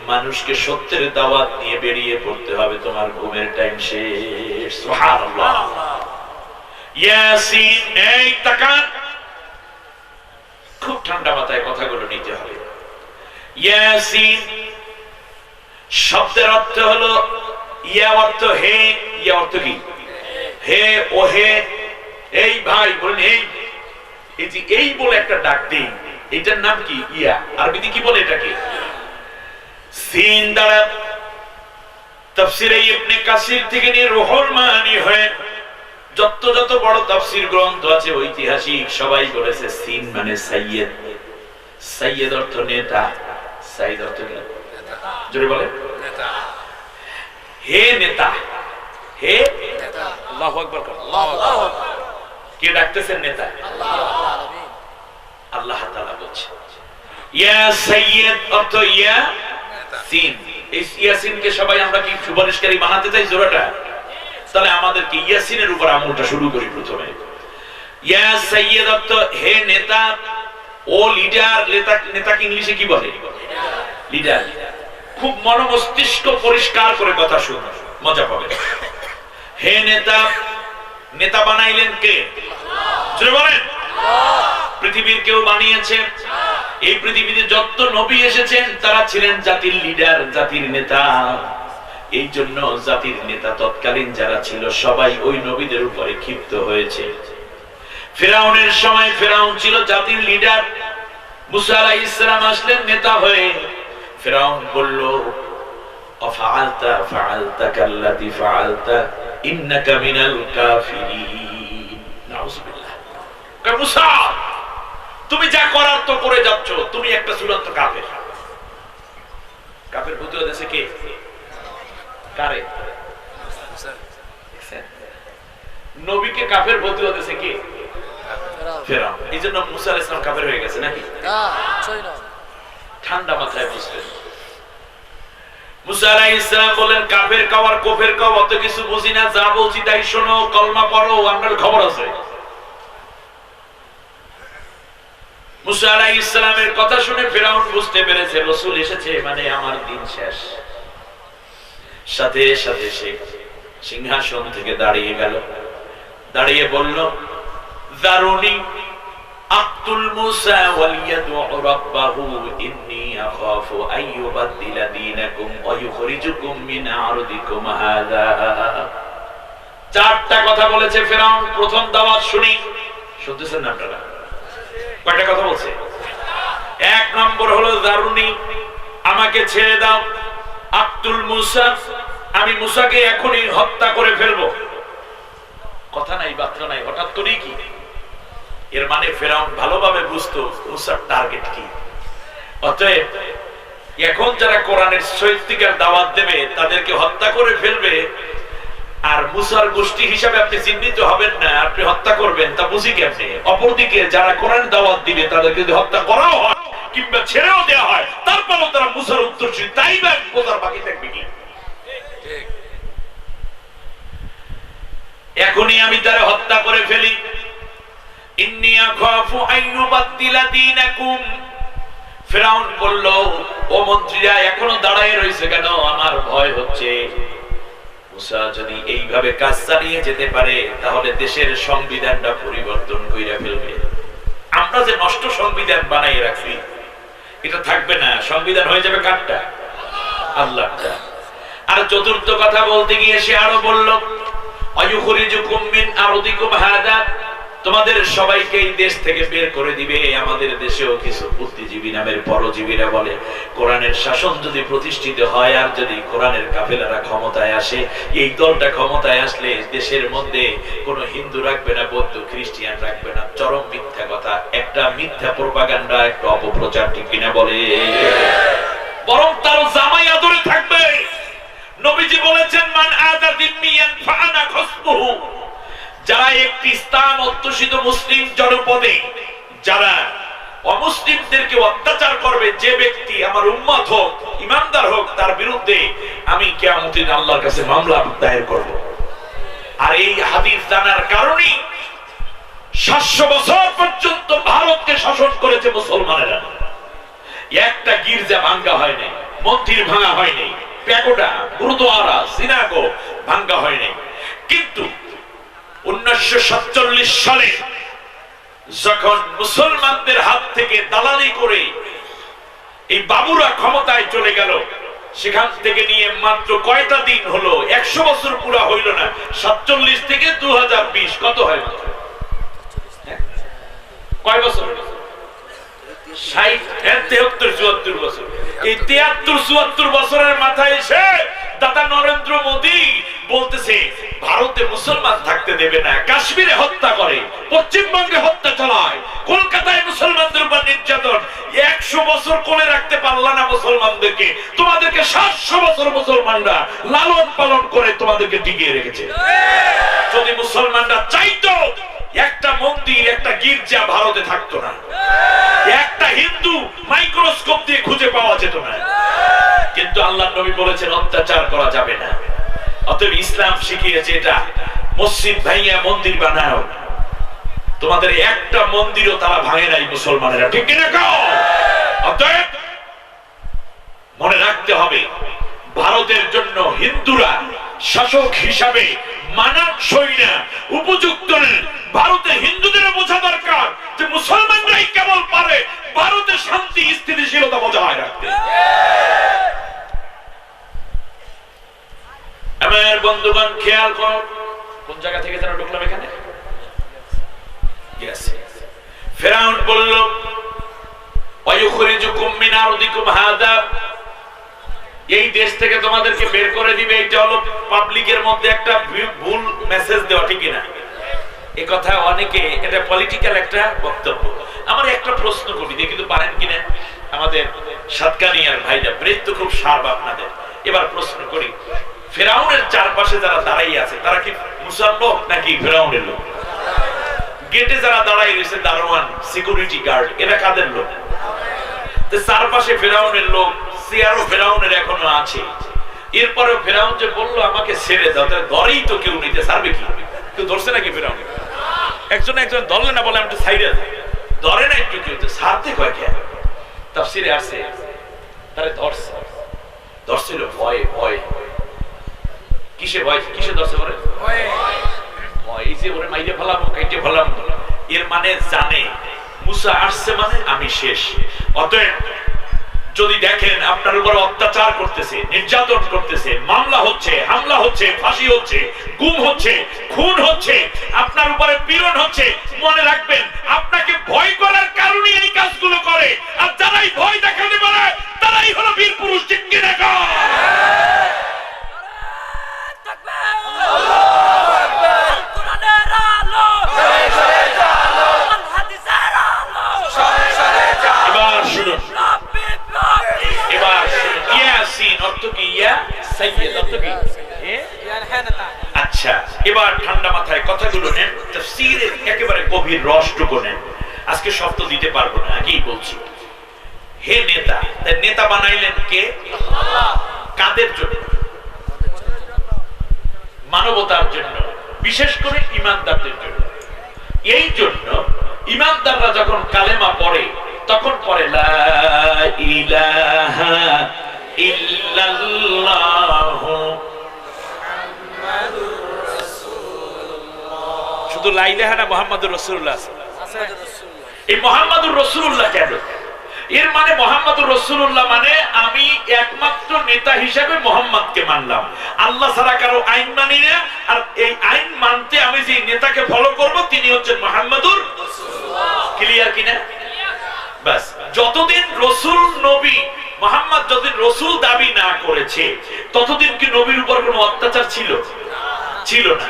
মানুষকে সত্যের দাওয়াত নিয়ে বেরিয়ে পড়তে হবে, তোমার ঘুমের টাইম শেষ। সুবহানাল্লাহ। ইয়াসিন, এই তাকান, খুব ঠান্ডা মাথায় কথাগুলো নিতে হবে। ইয়াসিন শব্দের অর্থ হলো, ইয়া অর্থ হে, ইয়া অর্থ কি? হে, ও হে, এই ভাই বলেন এই, এই যে এই বলে একটা ডাক দেই, এটার নাম কি? ইয়া। আরবিতে কি বলে এটাকে? সিন দ্বারা তাফসীরে ইবনে কাসির থেকে নিয়ে রুহুল মাআনি হয়ে যত বড় তাফসীর গ্রন্থ আছে ঐতিহাসিক সবাই বলেছে সিন মানে সাইয়্যেদ। সাইয়্যেদ অর্থ নেতা, সাইয়্যেদ অর্থ কি? জোরে বলে নেতা। হে নেতা, হে নেতা। আল্লাহু আকবার, আল্লাহু আকবার। কে ডাকতেছেন নেতা? আল্লাহ রাব্বুল আলামিন। আল্লাহ তাআলা বলছে ইয়া সাইয়্যেদ অর্থ ইয়া সিন। এই ইয়াসিনকে সবাই আমরা কি সুপারিশকারী বানাতে চাই জোরাটা? তাহলে আমাদেরকে ইয়াসিনের উপর আমলটা শুরু করি প্রথমে। ইয়া সাইয়্যেদ অর্থ হে নেতা, ও লিডার। নেতাকে ইংলিশে কি বলে? লিডার। খুব মনোমস্তিষ্ক পরিষ্কার করে কথা শুনুন, মজা পাবেন। হে নেতা, নেতা বানাইলেন কে? জোরে বলেন। পৃথিবীর কেউ বানিয়েছে? এই পৃথিবীতে যত নবী এসেছেন তারা ছিলেন জাতির লিডার, জাতির নেতা। এই জন্য জাতির নেতা তৎকালীন যারা ছিল সবাই ওই নবীদের উপরে ক্ষিপ্ত হয়েছে। ফিরাউনের সময় ফিরাউন ছিল জাতির লিডার, মুসা আলাইহিস সালাম আসলেন নেতা হয়ে। ফিরাউন বলল আফআলতা ফাআলতা কাল্লাতি ফাআলতা ইন্নাকা মিনাল কাফিরিন। নাউযুবিল্লাহ। কে মুসা, তুমি যা করার তো করে যাচ্ছ, তুমি একটা চূড়ান্ত কাফের। কাফের ভূত দেশে কে? কারে? নবীকে কাফের ভূত দেশে কে? ফিরাউন। এইজন্য মুসা আলাইহিস সালাম কাফের হয়ে গেছে নাকি? না, ছয় না। ঠান্ডা মাথায় বুঝবেন। মুসা আলাইহিস সালাম বলেন কাফের কাও আর কুফর কাও অত কিছু বুঝি না, যা বলছি তাই শোনো, কলমা পড়ো, আমার খবর আছে। মুসা আলাইহিস সালামের কথা শুনে ফিরাউন বুঝতে পেরেছে রাসূল এসেছে মানে আমার দিন শেষ। সাথে সাথে সে সিংহাসন থেকে দাঁড়িয়ে গেল, দাঁড়িয়ে বলল যারুনি আক্তুল মুসা ওয়ালিয়াদউ রাব্বাহু ইন্নী আখাফু আইয়ুবাদদিলা দীনাকুম ওয়া ইউখরিজুকুম মিন আরদিকুম হাযা। চারটা কথা বলেছে ফিরাউন। প্রথম দাওয়াত শুনি, শুনতেছেন না আপনারা? কয়টা কথা বলছে? এক নম্বর হলো যারুনি, আমাকে ছেড়ে দাও, আক্তুল মুসা, আমি মুসাকে এখনই হত্যা করে ফেলবো। কথা নাই, বার্তা নাই, হঠাৎ করেই কি? এর মানে ফিরাউন ভালোভাবে বুঝতো মুসার টার্গেট কি। অতএব এখন যারা কোরআনের সত্যিকার দাওয়াত দেবে তাদেরকে হত্যা করে ফেলবে, আর মুসার গোষ্ঠী হিসাবে আপনি চিহ্নিত হবেন না, আপনি হত্যা করবেন, তা বুঝি কেমনে? অপরদিকে যারা কোরআনের দাওয়াত দিবে তাদেরকে যদি হত্যা করাও হয় কিংবা ছেড়েও দেওয়া হয় তারপরও তারা মুসার উত্তরসূরি, তাই বা বোঝার বাকি থাকবে কি? এখনই আমি তারা হত্যা করে ফেলি। ইন্নী আখাফু আইয়ুবাদদিলা দীনাকুম। ফিরাউন বলল ও মন্ত্রীরা এখনো দাঁড়ায় রয়েছে কেন? আমার ভয় হচ্ছে মুসা যদি এইভাবে কাজ চালিয়ে যেতে পারে তাহলে দেশের সংবিধানটা পরিবর্তন কইরা ফেলবে। আমরা যে নষ্ট সংবিধান বানাই রাখছি এটা থাকবে না, সংবিধান হয়ে যাবে কারটা? আল্লাহটা। আর চতুর্থ কথা বলতে গিয়ে সে আরো বলল, আয়ুখরিজুকুম মিন আরদিকুম হাদা, তোমাদের সবাইকে এই দেশ থেকে বের করে দিবে। আমাদের দেশেও কিছু বুদ্ধিজীবী নামের পরজীবীরা বলে, কোরআনের শাসন যদি প্রতিষ্ঠিত হয় আর যদি কোরআনের কাফেলারা ক্ষমতায় আসে, এই দলটা ক্ষমতায় আসলে দেশের মধ্যে কোনো হিন্দু রাখবে না, বৌদ্ধ খ্রিস্টান রাখবে না। চরম মিথ্যা কথা, একটা মিথ্যা প্রপাগান্ডা, একটা অপপ্রচার, ঠিক কিনা বলে? বরং তার জামাই আদরে থাকবে। নবীজি বলেছেন, মান আযা যিম্মিয়ান ফাআনা খাসবুহু, যারা একটি স্থান অধ্যুষিত মুসলিম জনপদে যারা অমুসলিমদেরকে অত্যাচার করবে, যে ব্যক্তি আমার উম্মত হোক, ইমানদার হোক, তার বিরুদ্ধে আমি কিয়ামতের দিন আল্লাহর কাছে মামলা দায়ের করব। আর এই হাদিস জানার কারণে 700 বছর পর্যন্ত ভারতকে শাসন করেছে মুসলমানেরা। একটা গির্জা ভাঙ্গা হয় নাই, মন্দির ভাঙা হয় নাই, প্যাগোডা, গুরুদ্বারা, সিনাগো ভাঙ্গা হয় নাই। কিন্তু 1947 সালে যখন মুসলমানদের হাত থেকে দালালি করে এই বাবুরা ক্ষমতায় চলে গেল, সেখান থেকে নিয়ে মাত্র কয়টা দিন হলো, 100 বছর পুরা হইল না, 47 থেকে 2020 কত হয়? কয় বছর? 60, 73, 74 বছর। এই 73-74 বছরের মাথায় এসে দাদা নরেন্দ্র মোদী বলতেছে ভারতে মুসলমান থাকতে দেবে না, কাশ্মীরে হত্যা করে, পশ্চিমবঙ্গে হত্যা চালায়, কলকাতায় মুসলমানদের উপর নির্যাতন। 100 বছর কোলে রাখতে পারলা না মুসলমানদেরকে, তোমাদেরকে 700 বছর মুসলমানরা লালন পালন করে তোমাদেরকে টিকিয়ে রেখেছে। যদি মুসলমানরা চাইতো, একটা মন্দির, একটা গির্জা ভারতে থাকতো না, একটা হিন্দু মাইক্রোস্কোপ দিয়ে খুঁজে পাওয়া যেত না। কিন্তু আল্লাহর নবী বলেছেন অত্যাচার করা যাবে না। অতএব ইসলাম শিখিয়েছে এটা, মসজিদ ভাঙিয়া মন্দির বানাও, তোমাদের একটা মন্দিরও তারা ভাঙে নাই মুসলমানেরা, ঠিক কিনা কও? অতএব মনে রাখতে হবে, ভারতের জন্য হিন্দুরা শাসক হিসাবে মানানসই না, উপযুক্ত না। ভারতে হিন্দুদের বোঝা দরকার যে মুসলমানরাই কেবল পারে ভারতে শান্তি স্থিতিশীলতা বজায় রাখতে। আমার বন্ধুগণ খেয়াল করো, কোন জায়গা থেকে যেন ঢুকলাম এখানে। ফেরাউন বলল, ওয়ায়ুখরিজুকুম মিন আরদিকুম হাদা, এই দেশ থেকে তোমাদেরকে বের করে দিবে। এটা হলো পাবলিকের মধ্যে একটা ভুল মেসেজ দেওয়া, ঠিক না? এই কথা অনেকে, এটা পলিটিক্যাল একটা বক্তব্য। আমার একটা প্রশ্ন করি, দেখি তো পারেন কিনা আমাদের সাতকানিয়ার ভাইরা, ব্রেন তো খুব শার্প আপনাদের। এবার প্রশ্ন করি, ফেরাউনের চারপাশে যারা দাঁড়াই আছে তারা কি মুসার লোক নাকি ফেরাউনের লোক? গেটে যারা দাঁড়াই রয়েছে, দারোয়ান, সিকিউরিটি গার্ড, এরা কাদের লোক? চারপাশে ফেরাউনের লোক, চেয়ারও ফেরাউনের এখনো আছে। এরপরে ফেরাউন যে বললো আমাকে ছেড়ে দাও, ধরেই তো কেউ নিতে ছাড়বে কি? কেউ ধরছে নাকি ফেরাউন? একজন ধরলে না, বলে আমি একটু সাইডে ধরে না, একটু কেউ ছাড়তে কয় কে? তাফসিরে আসছে তারে ধরছিল ভয়। ভয় কিসে? ভয় কিসে ধরছে? বলে ভয়, এই যে ওরে মাইরে ফেলাম, কাইটে ফেলাম। এর মানে জানে মুসা আসছে মানে আমি শেষ। অতএব যদি দেখেন আপনার উপর অত্যাচার করতেছে, নির্যাতন করতেছে, মামলা হচ্ছে, হামলা হচ্ছে, ফাঁসি হচ্ছে, গুম হচ্ছে, খুন হচ্ছে, আপনার উপরে পীড়ন হচ্ছে, মনে রাখবেন আপনাকে ভয় করার কারণে এই কাজগুলো করে। আর যারাই ভয় দেখাতে পারে তারাই হলো বীর পুরুষ, ঠিক কিনা? এবার শুনুন, ইয়াসিন অর্থ কি? ইয়া সাইয়্যিদ অর্থ কি? আচ্ছা, এবার ঠান্ডা মাথায় কথাগুলো নেন, তাফসীরের একেবারে গভীর রসটুকু নেন। আজকে শব্দ দিতে পারবো না, আগেই বলছি। হে নেতা, নেতা বানাইলেন কে? আল্লাহ। কাদের জন্য? মানবতার জন্য, বিশেষ করে ইমানদারদের জন্য। এই জন্য ইমানদাররা যখন কালেমা পড়ে তখন পড়ে লা ইলাহা ইল্লাল্লাহ, শুধু লা ইলাহা না, মুহাম্মাদুর রাসূলুল্লাহ। এই মুহাম্মাদুর রাসূলুল্লাহ কেন? এর মানে মুহাম্মাদুর রাসূলুল্লাহ মানে আমি একমাত্র নেতা হিসেবে মুহাম্মদকে মানলাম, আল্লাহ ছাড়া কারো আইন মানি না। আর এই আইন মানতে আমি যে নেতাকে ফলো করব তিনি হচ্ছেন মুহাম্মাদুর রাসূলুল্লাহ। ক্লিয়ার কিনা? বাস, যতদিন রাসূল নবী মুহাম্মদ যতদিন রাসূল দাবি না করেছে ততদিন কি নবীর উপর কোনো অত্যাচার ছিল? ছিল না।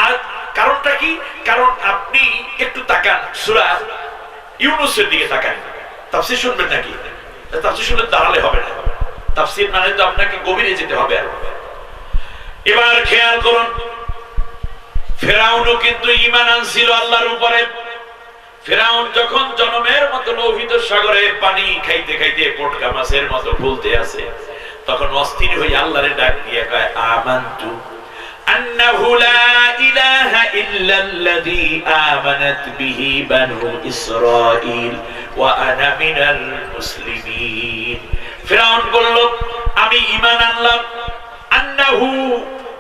আর কারণটা কি? কারণ আপনি একটু তাকান সূরা ইউনূসের দিকে তাকান। তাফসীর শুনবেন নাকি? তাফসীর শুনলে দাঁড়ালে হবে না, তাফসীর মানে তো আপনাকে গভীরে যেতে হবে। আর এবার খেয়াল করুন, ফেরাউনও কিন্তু ঈমান আনছিল আল্লাহর উপরে। ফেরাউন যখন জনমের মতো লোহিত সাগরের পানি খাইতে খাইতে পটকা মাছের মতো ফুলতে আছে, তখন অস্থির হয়ে আল্লাহরে ডাক দিয়ে কয় আমানতু আন্নাহু লা ইলাহা ইল্লাল্লাযী আমানাত বিহি বানু ইসরাঈল ওয়া আনা মিনাল মুসলিমিন। ফেরাউন বলল আমি ঈমান আনলাম আন্নাহু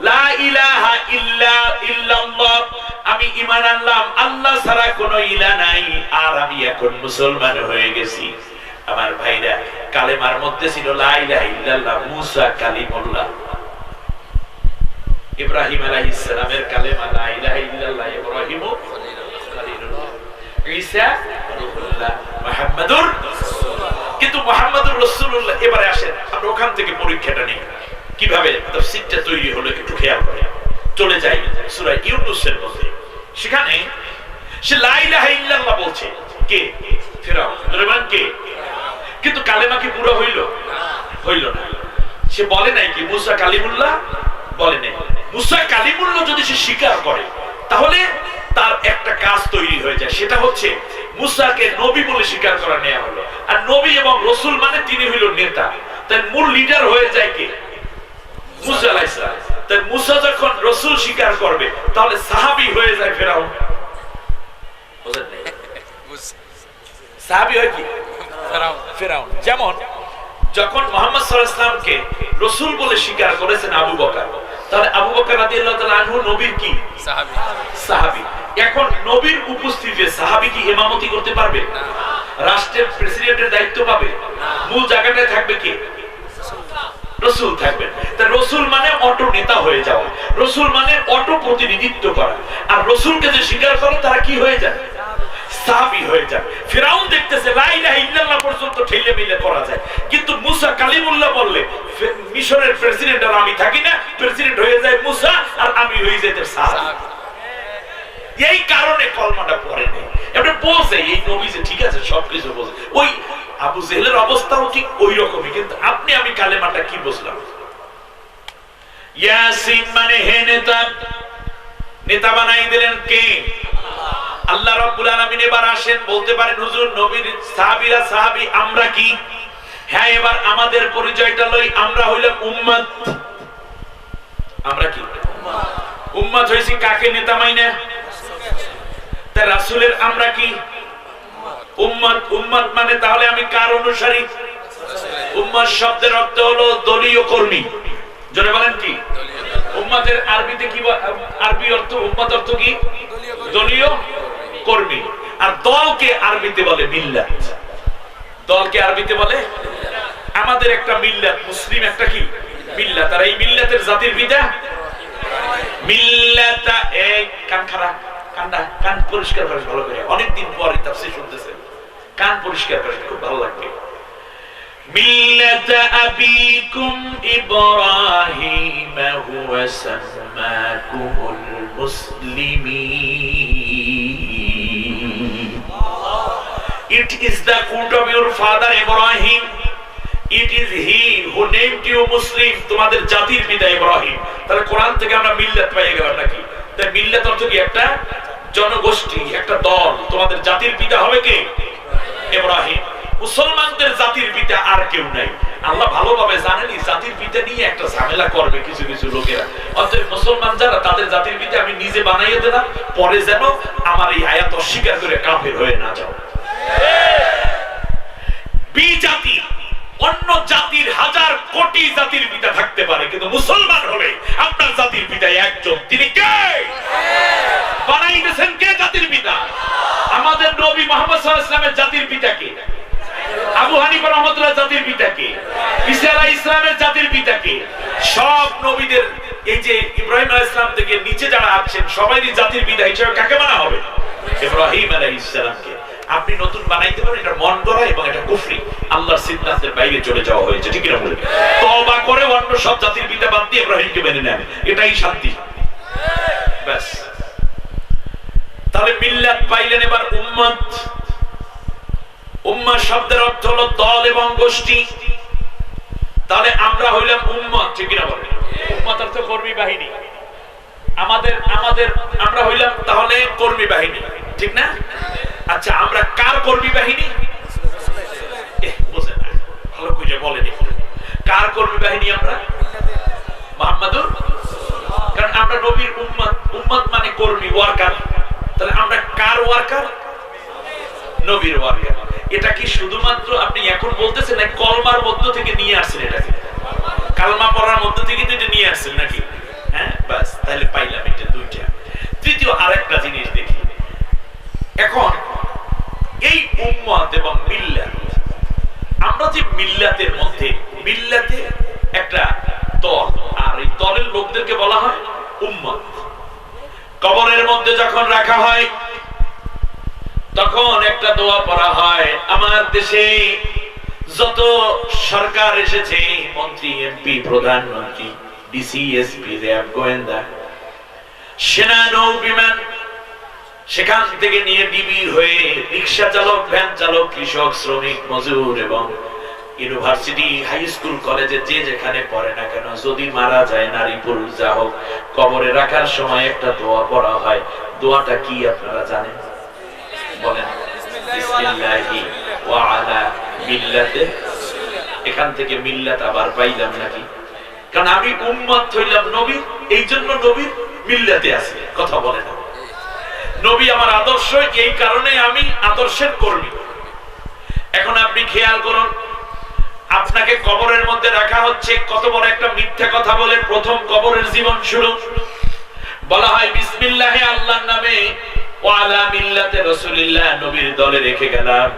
লা ইলাহা ইল্লাল্লাহ, আমি ঈমান আনলাম আল্লাহ ছাড়া কোনো ইলাহ নাই, আর আমি এখন মুসলমান হয়ে গেছি। আমার ভাইরা, কালেমার মধ্যে ছিল লা ইলাহা ইল্লাল্লাহ, মুসা কালিমুল্লাহ। ইব্রাহিম আলাইহিস সালামের কালেমা লা ইলাহা ইল্লাল্লাহ, ইব্রাহিম খলিলুল্লাহ, ঈসা রূহুল্লাহ, মুহাম্মাদুর রাসূলুল্লাহ। কিন্তু মুহাম্মাদুর রাসূলুল্লাহ, এবারে আসেন আমরা ওখান থেকে পরীক্ষাটা নিই কিভাবে তাফসীরটা তৈরি হলো একটু খেয়াল করে। চলে যাই সূরা ইউনূসের মধ্যে, সেখানে সে লা ইলাহা ইল্লাল্লাহ বলছে। কে? ফেরাউন। বলেন কে? কিন্তু কালেমা কি পুরো হইল? হইল না। সে বলে নাই কি মুসা কালিমুল্লাহ? বলে নাই। মুসা কালিমুল্লাহ যদি সে স্বীকার করে তাহলে তার একটা কাজ তৈরি হয়ে যায়, সেটা হচ্ছে মুসাকে নবী বলে স্বীকার করা নেওয়া হলো। আর নবী এবং রাসূল মানে তিনি হইল নেতা, তাই মূল লিডার হয়ে যায় কে? মুসা আলাইহিস সালাম। তাই মুসা যখন রাসূল স্বীকার করবে তাহলে সাহাবী হয়ে যায় ফেরাউন। বুঝলেন? সাহাবী হয় কি? ফেরাউন। যেমন যখন মুহাম্মদ সাল্লাল্লাহু আলাইহি ওয়াসাল্লামকে রাসূল বলে স্বীকার করেছেন আবু বকর, তাহলে আবু বকর রাদিয়াল্লাহু তাআলা আনহু নবীর কি? সাহাবী। এখন নবীর উপস্থিতিতে সাহাবী কি ইমামতি করতে পারবে? রাষ্ট্রের প্রেসিডেন্টের দায়িত্ব পাবে? মূল জায়গাটায় থাকবে কে? রাসূল থাকবেন। তাই রাসূল মানে অটো নেতা হয়ে যাওয়া, রাসূল মানে অটো প্রতিনিধিত্ব করা। আর রাসূলকে যে স্বীকার করে তারা কি হয়ে যায়? সাহাবী হয়ে যায়। ফিরাউন দেখতেছে লা ইলাহা ইল্লাল্লাহ পর্যন্ত ঠেলে মিলে করা যায়, কিন্তু মুসা কালিমুল্লাহ বললে মিশরের প্রেসিডেন্ট আর আমি থাকি না, প্রেসিডেন্ট হয়ে যায় মুসা আর আমি হয়ে যাই তার সাহাবী। এই কারণে কলমাটা পড়ে নেই। আপনি বলছে এই নবী যে ঠিক আছে সবকিছু বলছে, ওই আবু জেহেলের অবস্থাও ঠিক ওই রকমই, কিন্তু আপনি আমি কালেমাটা কি বুঝলাম? ইয়াসিন মানে হে নেতা, নেতা বানাই দিলেন কে? আল্লাহ রাব্বুল আলামিন। এবার আসেন, বলতে পারেন হুজুর নবীর সাহাবীরা সাহাবী, আমরা কি? হ্যাঁ, এবার আমাদের পরিচয়টা লই, আমরা হইলাম উম্মত। আমরা কি? উম্মত হইছি কাকে নেতা মাইনে? তা রাসূলের আমরা কি? উম্মত। উম্মত মানে তাহলে আমি কার অনুসারী? উম্মত শব্দের অর্থ হলো দলীয় কর্মী। জোরে বলেন কি? উম্মতের আরবিতে কি? আরবি অর্থ উম্মত অর্থ কি? দলীয় কর্মী। আর দলকে আরবিতে বলে মিল্লাত। দলকে আরবিতে বলে, আমাদের একটা মিল্লাত, মুসলিম একটা কি? মিল্লাত। আর এই মিল্লাতের জাতির পিতা মিল্লাতা। এই কান খারাপ, কান পরিষ্কার করে ভালো করে, অনেকদিন পরে তাফসীর শুনতেছেন, কান পরিষ্কার করে, খুব ভালো লাগবে। মিল্লাতা আবিকুম ইব্রাহিম হুয়া সাম্মাকুমুল মুসলিমিন। It is the cult of your father Ibrahim. It is he who named you Muslim. তোমাদের জাতির পিতা ইব্রাহিম। তাহলে কোরআন থেকে আমরা মিল্লাত পেয়ে গেলাম নাকি? তাই মিল্লাত অর্থ কি? একটা জনগোষ্ঠী, একটা দল। তোমাদের জাতির পিতা হবে কে? ইব্রাহিম। মুসলমানদের জাতির পিতা আর কেউ নাই। আল্লাহ ভালোভাবে জানেন এই জাতির পিতা নিয়ে একটা ঝামেলা করবে কিছু কিছু লোকেরা। অতএব মুসলমান যারা, তাদের জাতির পিতা আমি নিজে বানাইয়ে দিলাম, পরে যেন আমার এই আয়াত অস্বীকার করে কাফের হয়ে না যাও। বিজাতি অন্য জাতির হাজার কোটি জাতির পিতা থাকতে পারে, কিন্তু মুসলমান হলে আপনার জাতির পিতা একজন। তিনি কে? বানাই দিয়েছেন কে জাতির পিতা? আমাদের নবী মুহাম্মদ সাল্লাল্লাহু আলাইহি ওয়াসাল্লামের জাতির পিতাকে, আবু হানিফা রাহমাতুল্লাহ জাতির পিতাকে, ঈসা আলাইহিস সালামের জাতির পিতাকে, সব নবীদের এই যে ইব্রাহিম আলাইহিস সালাম থেকে নিচে যারা আছেন সবাইরই জাতির পিতা হিসেবে কাকে মানা হবে? ইব্রাহিম আলাইহিস সালামকে। আপনি নতুন বানাইতে পারেন, এটা মন গড়া এবং এটা কুফরি, আল্লাহর সিদ্ধান্তের বাইরে চলে যাওয়া হয়েছে, ঠিক না বলে? তওবা করে অন্য সব জাতির পিতা বাদ দিয়ে ইব্রাহিমকে মেনে নেন, এটাই শান্তি। ব্যাস। তাহলে মিল্লাত পাইলেন, এবার উম্মত। উম্মাহ শব্দের অর্থ হলো দল এবং গোষ্ঠী। তাহলে আমরা হইলাম উম্মত, ঠিক না বলে? উম্মত অর্থ কর্মী বাহিনী। আমরা হইলাম তাহলে কর্মী বাহিনী, ঠিক না? আচ্ছা, আমরা কার কর্মী বাহিনী? বুঝে না, ভালো করে বলেন কার কর্মী বাহিনী আমরা? মুহাম্মাদুর। কারণ আমরা নবীর উম্মত, উম্মত মানে কর্মী, ওয়ার্কার। তাহলে আমরা কার ওয়ার্কার? নবীর ওয়ার্কার। এটা কি শুধুমাত্র আপনি এখন বলতেছেন না কলমার মধ্য থেকে নিয়ে আসছেন? এটাকে কালমা পড়ার মধ্য থেকে তো এটা নিয়ে আসছেন নাকি? হ্যাঁ, বাস, তাহলে পাইলাম এটা দুইটা। তৃতীয় আরেকটা জিনিস দেখি এখন, এই উম্মত এবং মিল্লাত, আমরা যে মিল্লাতের মধ্যে, মিল্লাতে একটা দল, আর এই দলের লোকদেরকে বলা হয় উম্মত। কবরের মধ্যে যখন রাখা হয় তখন একটা দোয়া পড়া হয়। আমার দেশে যত সরকার এসেছে, মন্ত্রী, এমপি, প্রধানমন্ত্রী, ডিসি, এসপি, র্যাব, গোয়েন্দা, সেনা, নৌ বিমান, সেখান থেকে নিয়ে ডিবি হয়ে রিক্সা চালক, ভ্যান চালক, কৃষক, শ্রমিক, মজুর এবং ইউনিভার্সিটি, হাই স্কুল, কলেজে যে যেখানে পড়ে না কেন, যদি মারা যায়, নারী পুরুষ যা হোক, কবরে রাখার সময় একটা দোয়া পড়া হয়। দোয়াটা কি আপনারা জানেন? বলেন, বিসমিল্লাহি ওয়া আলা মিল্লাতে। এখান থেকে মিল্লাত আবার পাইলাম নাকি? কারণ আমি উম্মত হইলাম নবীর, এই জন্য নবীর মিল্লাতে আছে। কথা বলে না, নবী আমার আদর্শ, এই কারণে আমি আদর্শের কর্মী। এখন আপনি খেয়াল করুন, আপনাকে কবরের মধ্যে রাখা হচ্ছে, কত বড় একটা মিথ্যা কথা বলে প্রথম কবরের জীবন শুরু। বলা হয় বিসমিল্লাহে, আল্লাহর নামে, ওয়া আলা মিল্লাতে রাসূলিল্লাহ, নবীর দলে রেখে গেলাম।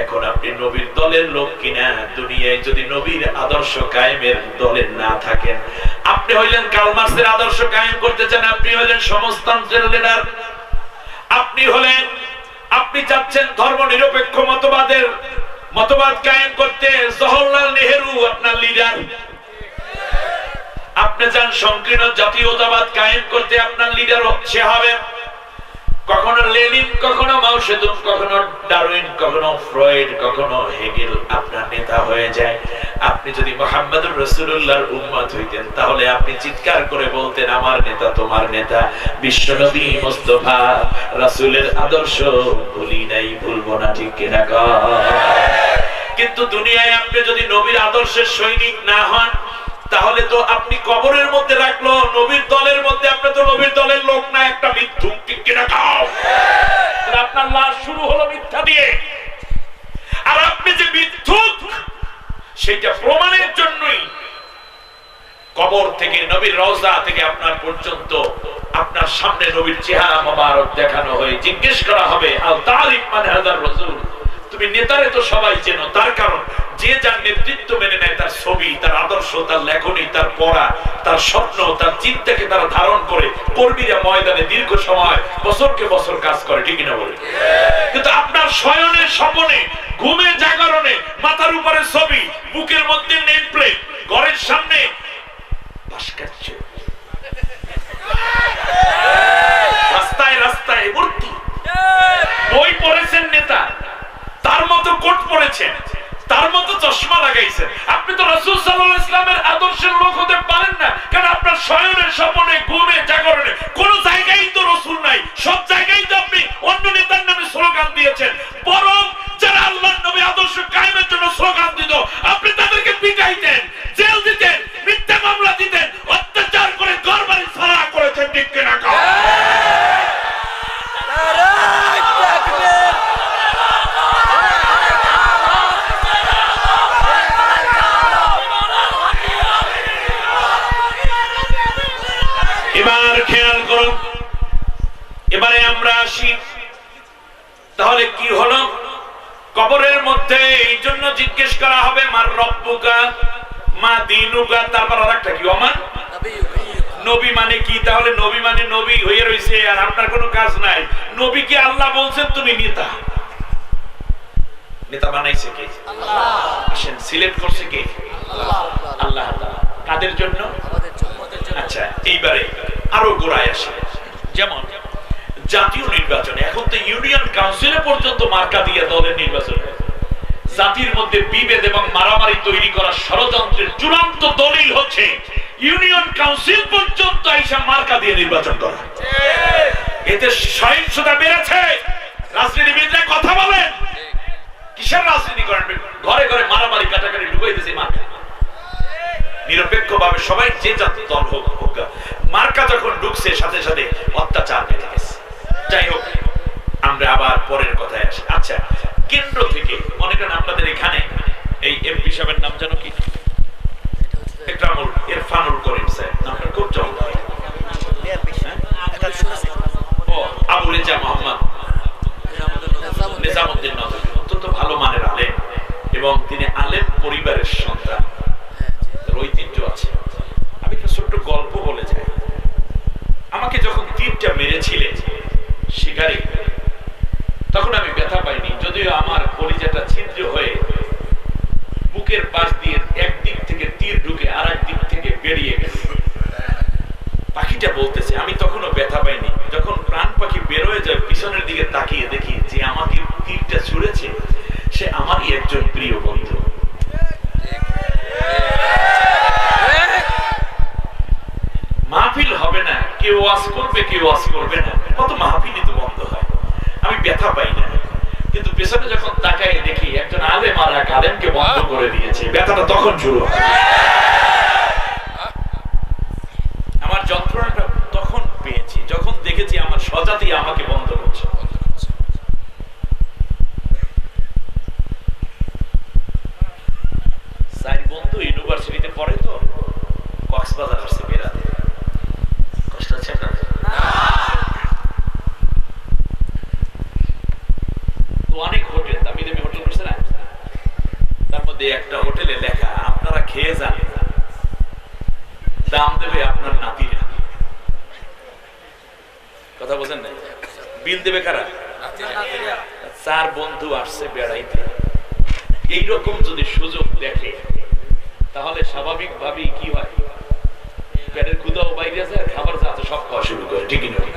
এখন আপনি নবীর দলের লোক কিনা? দুনিয়ায় যদি নবীর আদর্শ কায়েমের দলে না থাকেন, আপনি হইলেন কার্ল মার্ক্সের আদর্শ কায়েম করতে চান, আপনি হইলেন সমাজতন্ত্রের লিডার, আপনি চাচ্ছেন ধর্ম নিরপেক্ষ মতবাদ কায়েম করতে, জওহরলাল নেহেরু আপনার লিডার। আপনি চান সংকীর্ণ জাতীয়তাবাদ কায়েম করতে, আপনার লিডার সে হবে কখনো লেনিন, কখনো মাও সেতুং, কখনো ডারউইন, কখনো ফ্রয়েড, কখনো হেগেল আপনার নেতা হয়ে যায়। আপনি যদি মুহাম্মদুর রাসূলুল্লাহর উম্মত হইতেন, তাহলে আপনি চিৎকার করে বলতেন, আমার নেতা তোমার নেতা, বিশ্বনবী মুস্তাফা রাসূলের আদর্শ ভুলি নাই, ভুলবো না, ঠিক কিনা? কিন্তু দুনিয়ায় আপনি যদি নবীর আদর্শের সৈনিক না হন, তাহলে তো আপনি কবরের মধ্যে রাখলো নবীর দলের মধ্যে, আপনি তো নবীর দলের লোক না, একটা মিথ্যুক, ঠিক কিনা? আপনার লাশ শুরু হলো মিথ্যা দিয়ে, আর আপনি যে মিথ্যুক সেটা প্রমাণের জন্যই কবর থেকে, নবীর রওজা থেকে আপনার পর্যন্ত, আপনার সামনে নবীর চেহারা মোবারক দেখানো হয়ে জিজ্ঞেস করা হবে, আল তারিক মান হাযার রাসূল, তুমি নেতারে তো সবাই চেনো, তার কারণ যে যার নেতৃত্ব মেনে নেয়, তার ছবি, তার আদর্শ, তার লেখনী, তার পড়া, তার স্বপ্ন, তার চিন্তাকে তারা ধারণ করে কর্মীরা ময়দানে দীর্ঘ সময়, বছরকে বছর কাজ করে, ঠিক না বলে? কিন্তু আপনার শয়নে, স্বপনে, ঘুমে, জাগরণে, মাথার উপরে ছবি, বুকের মধ্যে নেম প্লেট, ঘরের সামনে ভাস্কর্য, রাস্তায় রাস্তায় ভর্তি, বই পড়েছেন নেতা, তার মতো কোট পড়েছেন, তার মতো চশমা লাগাইছেন। আপনি তো রাসূল সাল্লাল্লাহু আলাইহি ওয়াসাল্লামের আদর্শের লোক হতে পারেন না, কারণ আপনার শয়নে, স্বপনে, ঘুমে, জাগরণে কোন জায়গায় তো রাসূল নাই, সব জায়গায় তো আপনি অন্য নেতার নামে স্লোগান দিয়েছেন। বরং যারা আল্লাহর নবী আদর্শ কায়েমের জন্য স্লোগান দিত, আপনি তাদেরকে পিটাইতেন, জেল দিতেন, মিথ্যা মামলা দিতেন, অত্যাচার করে ঘরবাড়ি ছাড়া করেছেন, ঠিক কিনা? এবারে আমরা আসি তাহলে কি হলো? কবরের মধ্যে এই জন্য জিজ্ঞেস করা হবে মার রব্বুকা মা দীনুকা, তারপর আরেকটা কি ওমান নবী মানে কি? তাহলে নবী মানে নবী হয়ে রইছে আর আপনার কোনো কাজ নাই। নবী কি আল্লাহ বলছেন তুমি নেতা? নেতা বানাইছে কে? আল্লাহ। আসেন, সিলেক্ট করছে কে? আল্লাহ। আল্লাহ তাআলা। কাদের জন্য? আমাদের জন্য। আচ্ছা, এইবারে আরো গোড়ায় আসে। যেমন জাতীয় নির্বাচনে এখন তো ইউনিয়ন কাউন্সিলে পর্যন্ত মার্কা দিয়ে দলের নির্বাচন, জাতির মধ্যে বিভেদ এবং মারামারি তৈরি করার ষড়যন্ত্রের চূড়ান্ত দলিল হচ্ছে ইউনিয়ন কাউন্সিল পর্যন্ত আইসা মার্কা দিয়ে নির্বাচন করা। এতে সহিংসতা বেড়েছে। রাজনীতিবিদরা কথা বলেন, কিসের রাজনীতি করেন? ঘরে ঘরে মারামারি কাটাকাটি ঢুকাই দিয়েছে মার্কা। নিরপেক্ষভাবে সবাই যে জাতীয় দল হোক হোক, মার্কা যখন ঢুকছে সাথে সাথে অত্যাচার বেড়ে গেছে। যাই হোক, আমরা আবার পরের কথায় আসি। আচ্ছা, কেন্দ্র থেকে মনে করেন আপনাদের এখানে এই এমপি সাহেবের নাম জানো কি? ইকরামুল ইরফানুল করিম সাহেব, নামটা খুব চমৎকার। ও আবু রেজা মোহাম্মদ নিজামউদ্দিন নদভী, অত্যন্ত ভালো মানের আলেম এবং তিনি আলেম পরিবারের সন্তান, ঐতিহ্য আছে। আমি একটা ছোট্ট গল্প বলে যাই। আমাকে যখন তীরটা মেরেছিলেন শিকারে, তখন আমি ব্যথা পাইনি, যদিও আমার কলিজাটা ছিদ্র হয়ে বুকের পাশ দিয়ে একদিক থেকে তীর ঢুকে আর এক দিক থেকে বেরিয়ে গেছে। পাখিটা বলতেছে, আমি তখনও ব্যথা পাইনি। যখন প্রাণ পাখি বের হয়ে যায়, পিছনের দিকে তাকিয়ে দেখি যে আমাকে তীরটা ছুঁড়েছে সে আমারই একজন প্রিয় বন্ধু। মাহফিল হবে না, কেউ ওয়াজ করবে কেউ ওয়াজ করবে না, কত মাহফিলই তো বন্ধ হয়। আমি ব্যথা পাই না, কিন্তু পেছনে যখন তাকাই দেখি একজন আলেম আর এক আলেমকে বন্ধ করে দিয়েছে, ব্যথাটা তখন শুরু হয়। আমার যন্ত্রণাটা তখন পেয়েছি যখন দেখেছি আমার স্বজাতি আমাকে বন্ধ করছে। চার বন্ধু ইউনিভার্সিটিতে পড়ে, তো কক্সবাজার আসছে বেড়াতে। কষ্ট হচ্ছে না? তো অনেক হোটেল, দামি দামি হোটেল করছে না, তার মধ্যে একটা হোটেলে লেখা আপনারা খেয়ে যান, দাম দেবে আপনার নাতিরা। কথা বলেন না? বিল দেবে কারা? চার বন্ধু আসছে বেড়াইতে। এইরকম যদি সুযোগ দেখে তাহলে স্বাভাবিক ভাবেই কি হয়, পেটের ক্ষুধাও বাইরে যায়, খাবার যাতে সব খাওয়া শুরু করে। ঠিকই নয়?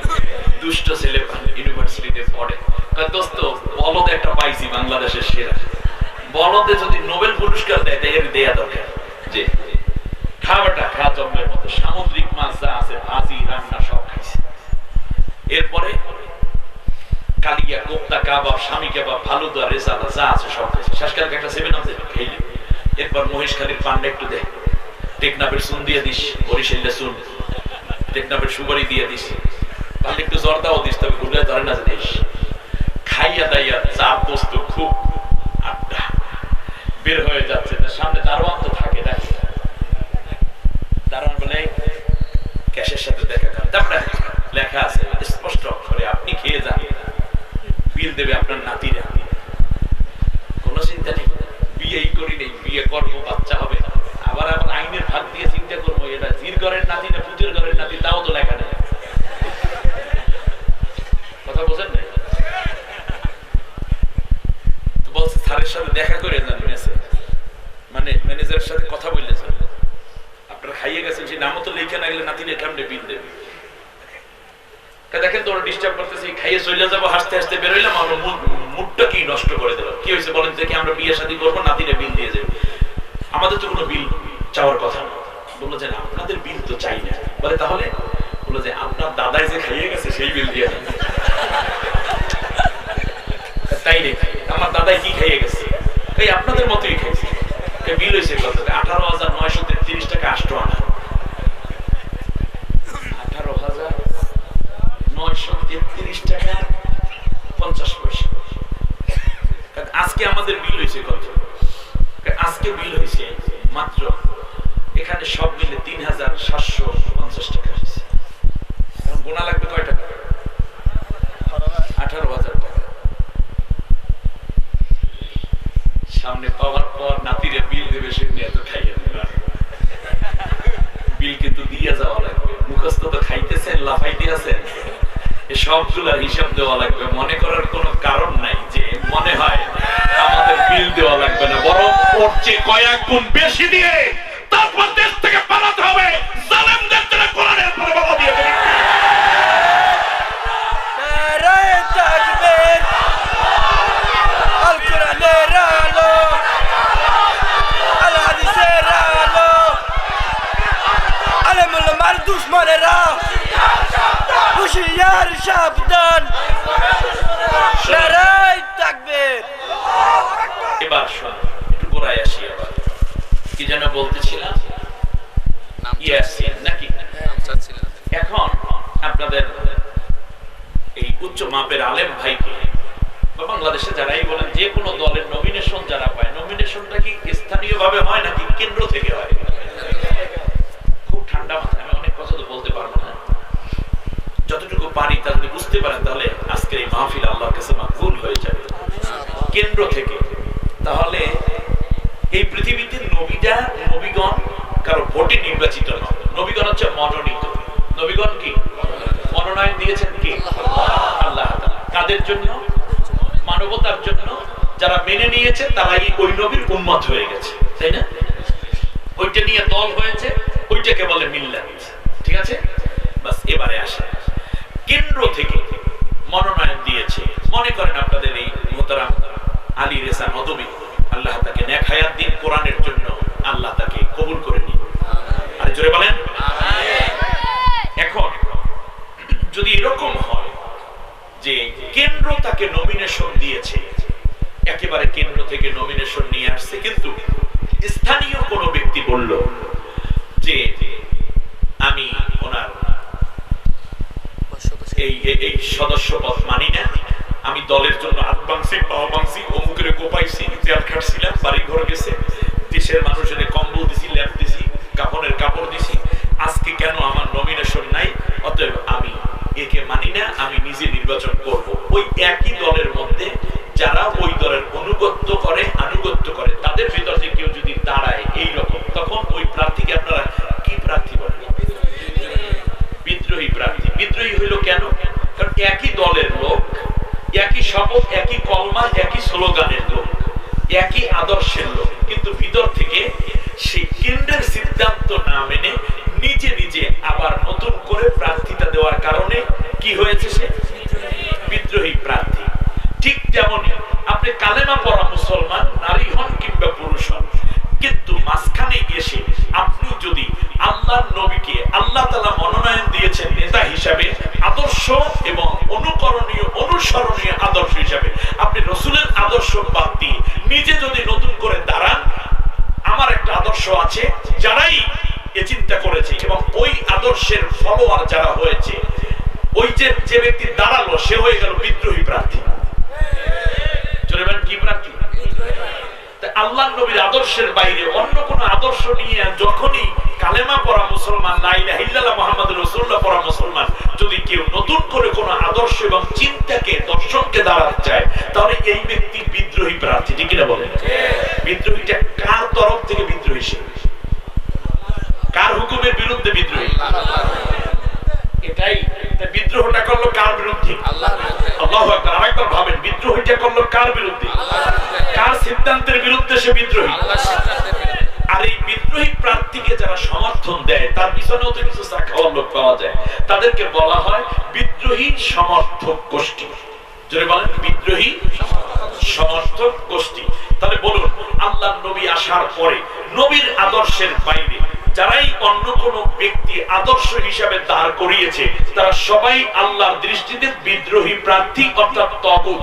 দুষ্ট ছেলে ইউনিভার্সিটিতে পড়ে, দোস্ত বলদ একটা পাইছি বাংলাদেশের সেরা। বলদে যদি নোবেল পুরস্কার দেয় তাই এর দেয়া দরকার। যে খাবারটা খা জন্মের মতো, সামুদ্রিক মাছ যা আছে ভাজি রান্না সব খাইছে। এরপরে কালিয়া, কোপ্তা, কাবাব, স্বামী কাবাব, ফালুদা, রেজালা যা আছে সব খাইছে। শেষকালকে একটা 7 দেবে, খেইলে। এরপর মহেশখালীর পান্ডা একটু দেয়, টেকনাফের চুন দিয়ে দিস, বরিশালের চুন, টেকনাফের সুপারি দিয়ে দিস, তাহলে একটু জর্দাও দিস, তবে ঘুরে ধরে না দিস। খাইয়া দাইয়া চাপ বস্তু খুব আড্ডা বের হয়ে যাচ্ছে। সামনে দারোয়ান তো থাকে না, দারোয়ান বলে ক্যাশের সাথে দেখা করেন, তারপরে লেখা আছে স্পষ্ট অক্ষরে আপনি খেয়ে যান, বিল দেবে আপনার নাতিরা। কোন চিন্তা নেই, বিয়েই করি নেই, বিয়ে করবো, বাচ্চা হবে, আবার আবার আইনের ভাগ দিয়ে চিন্তা করবো এটা জির ঘরের নাতি না পুজোর ঘরের নাতি, তাও তো লেখা নেই। কথা বোঝেন না? তো বলছে স্যারের সাথে দেখা করে যান, মানে ম্যানেজারের সাথে কথা বললেছেন, আপনারা খাইয়ে গেছেন, সেই নামও তো লিখে না গেলে নাতিনে কেমনে বিল দেবে। দেখেন তো ওরা ডিস্টার্ব করতেছে, খাইয়ে চলে যাবো, হাসতে হাসতে বেরোইলাম, আমরা মুডটা কি নষ্ট করে দিল। কি হয়েছে বলেন দেখি, আমরা বিয়ে শাদী করবো, নাতিনে বিল দিয়ে যাবে। আমাদের তো কোনো বিল চাওয়ার কথা না। বললো যে আপনাদের বিল তো চাই না। বলে তাহলে? বললো যে আপনার দাদাই যে খাইয়ে গেছে সেই বিল দিয়ে দেন। তাই রে, আমার দাদাই কি খাইয়ে গেছে? এই আপনাদের মতোই খাইছে। বিল হয়েছে কত? 18,933 টাকা 8 আনা। 18,933 টাকা 50 পয়সা। আজকে আমাদের বিল হয়েছে কত? আজকে বিল হয়েছে মাত্র এখানে সব মিলে 3,750 টাকা হয়েছে। এখন গোনা লাগবে কয় টাকা? 18,000 টাকা। খাইতেছেন, লাফাইতে আছেন, এই সবগুলোর হিসাব দেওয়া লাগবে। মনে করার কোনো কারণ নাই যে মনে হয় আমাদের বিল দেওয়া লাগবে না, বরং ওর চেয়ে কয়েক গুণ বেশি দিয়ে তারপর দেশ থেকে পালাতে হবে। জালেমদের জন্য কোরআনের পরে বাবা দিয়ে দেবে। নারায়ে তাকবীর, আল কোরআনের আলো, আল হাদিসের আলো, আলেমুল মার দুশমনেরা হুশিয়ার সাবধান। নারায়ে তাকবীর। এবার শোন, একটু গোড়ায় আসি। আবার কি যেন বলতেছিলাম, ইয়াসিন নাকি? এখন আপনাদের এই উচ্চ মাপের আলেম ভাইকে বা বাংলাদেশে যারাই বলেন, যে কোনো দলের নমিনেশন যারা পায়, নমিনেশনটা কি স্থানীয় ভাবে হয় নাকি কেন্দ্র থেকে হয়? খুব ঠান্ডা মাথায়, আমি অনেক কথা তো বলতে পারবো না, যতটুকু পারি তা যদি বুঝতে পারেন তাহলে আজকের এই মাহফিল আল্লাহর কাছে মাকবুল হয়ে যাবে। কেন্দ্র থেকে তাহলে এই পৃথিবীতে নবীগণ কারো ভোটে নির্বাচিত নয়। নবীগণ হচ্ছে মনোনীত। নবীগণ কি মনোনয়ন দিয়েছেন? কি আল্লাহ তাআলা। কাদের জন্য? মানবতার জন্য। যারা মেনে নিয়েছে তারাই ওই নবীর উম্মত হয়ে গেছে, তাই না? ওইটা নিয়ে দল হয়েছে, ওইটাকে বলে মিল্লাত। ঠিক আছে, বাস। এবারে আসে, কেন্দ্র থেকে মনোনয়ন দিয়েছে। মনে করেন আপনাদের এই মোহতারাম আলী রেজা নদভী, আল্লাহ তাকে নেক হায়াত দিন, কোরআনের জন্য আল্লাহ তাকে কবুল করে নিন। আর জোরে বলেন আমিন। এখন যদি এরকম হয় যে কেন্দ্র তাকে নমিনেশন দিয়েছে, একেবারে কেন্দ্র থেকে নমিনেশন নিয়ে আসছে, কিন্তু স্থানীয় কোনো ব্যক্তি বলল যে আমি ওনার এই সদস্য পদ মানি না, আমি দলের জন্য হাত ভাঙছি, পাও ভাঙছি, অমুকের কোপাইছি, তেল খাটছিলাম, বাড়ি ঘর গেছে, দেশের মানুষের কম্বল দিছি, ল্যাপ দিছি, কাপড়ের কাপড় দিছি, আজকে কেন আমার নমিনেশন নাই, অতএব আমি একে মানি না, আমি নিজে নির্বাচন করব। ওই একই দলের মধ্যে যারা ওই দলের আনুগত্য করে তাদের ভিতর থেকে কেউ যদি দাঁড়ায় এইরকম, তখন ওই প্রার্থীকে আপনারা কি প্রার্থী বলেন? বিদ্রোহী প্রার্থী। বিদ্রোহী হইল কেন? কারণ একই দলের লোক, একই শপথ, একই কলমা, একই স্লোগানের লোক, একই আদর্শের লোক, কিন্তু ভিতর থেকে সেই কেন্দ্রের সিদ্ধান্ত না মেনে নিজে নিজে আবার নতুন করে প্রার্থীতা দেওয়ার কারণে কি হয়েছে? সে বিদ্রোহী প্রার্থী। ঠিক তেমনি আপনি কালেমা পড়া মুসলমান, নারী হন কিংবা পুরুষ হন, কিন্তু মাঝখানে এসে আপনি যদি আল্লাহর নবীকে আল্লাহ তাআলা মনোনয়ন দিয়েছেন নেতা হিসাবে, আদর্শ এবং অনুসরণীয় আদর্শ হিসাবে, আপনি রাসূলের আদর্শ বাদ দিয়ে নিজে যদি নতুন করে দাঁড়ান, আমার একটা আদর্শ আছে, যারাই এ চিন্তা করেছে এবং ওই আদর্শের ফলোয়ার যারা হয়েছে, ওই যে ব্যক্তি দাঁড়ালো সে হয়ে গেল বিদ্রোহী প্রার্থী। জোরে বলেন কি প্রার্থী? আল্লাহর নবীর আদর্শের বাইরে অন্য কোন আদর্শ নিয়ে যখনই কালেমা পড়া মুসলমান, লা ইলাহা ইল্লাল্লাহ মুহাম্মাদুর রাসূলুল্লাহ পড়া মুসলমান, যদি কেউ নতুন করে কোন আদর্শ এবং চিন্তাকে, দর্শনকে দাঁড়াতে চায়, তাহলে এই ব্যক্তি বিদ্রোহী প্রার্থী। ঠিক কিনা বলেন? বিদ্রোহীটা কার তরফ থেকে বিদ্রোহী? সে কার হুকুমের বিরুদ্ধে বিদ্রোহী? এটাই বিদ্রোহটা করলো কার বিরুদ্ধে? আল্লাহু আকবার। আরেকবার ভাবেন, বিদ্রোহীটা করলো কার বিরুদ্ধে? কার সিদ্ধান্তের বিরুদ্ধে সে বিদ্রোহী? আর এই বিদ্রোহী প্রার্থীকে যারা সমর্থন দেয়, তার পিছনেও তো কিছু চাখাওয়ার লোক পাওয়া যায়, তাদেরকে বলা হয় বিদ্রোহী সমর্থক গোষ্ঠী। যদি বলেন বিদ্রোহী সমর্থক গোষ্ঠী, তাহলে বলুন, আল্লাহর নবী আসার পরে নবীর আদর্শের বাইরে যারাই অন্য কোন ব্যক্তি আদর্শ হিসাবে দাঁড় করিয়েছে, তারা সবাই আল্লাহর দৃষ্টিতে বিদ্রোহী প্রার্থী, অর্থাৎ তাগুত।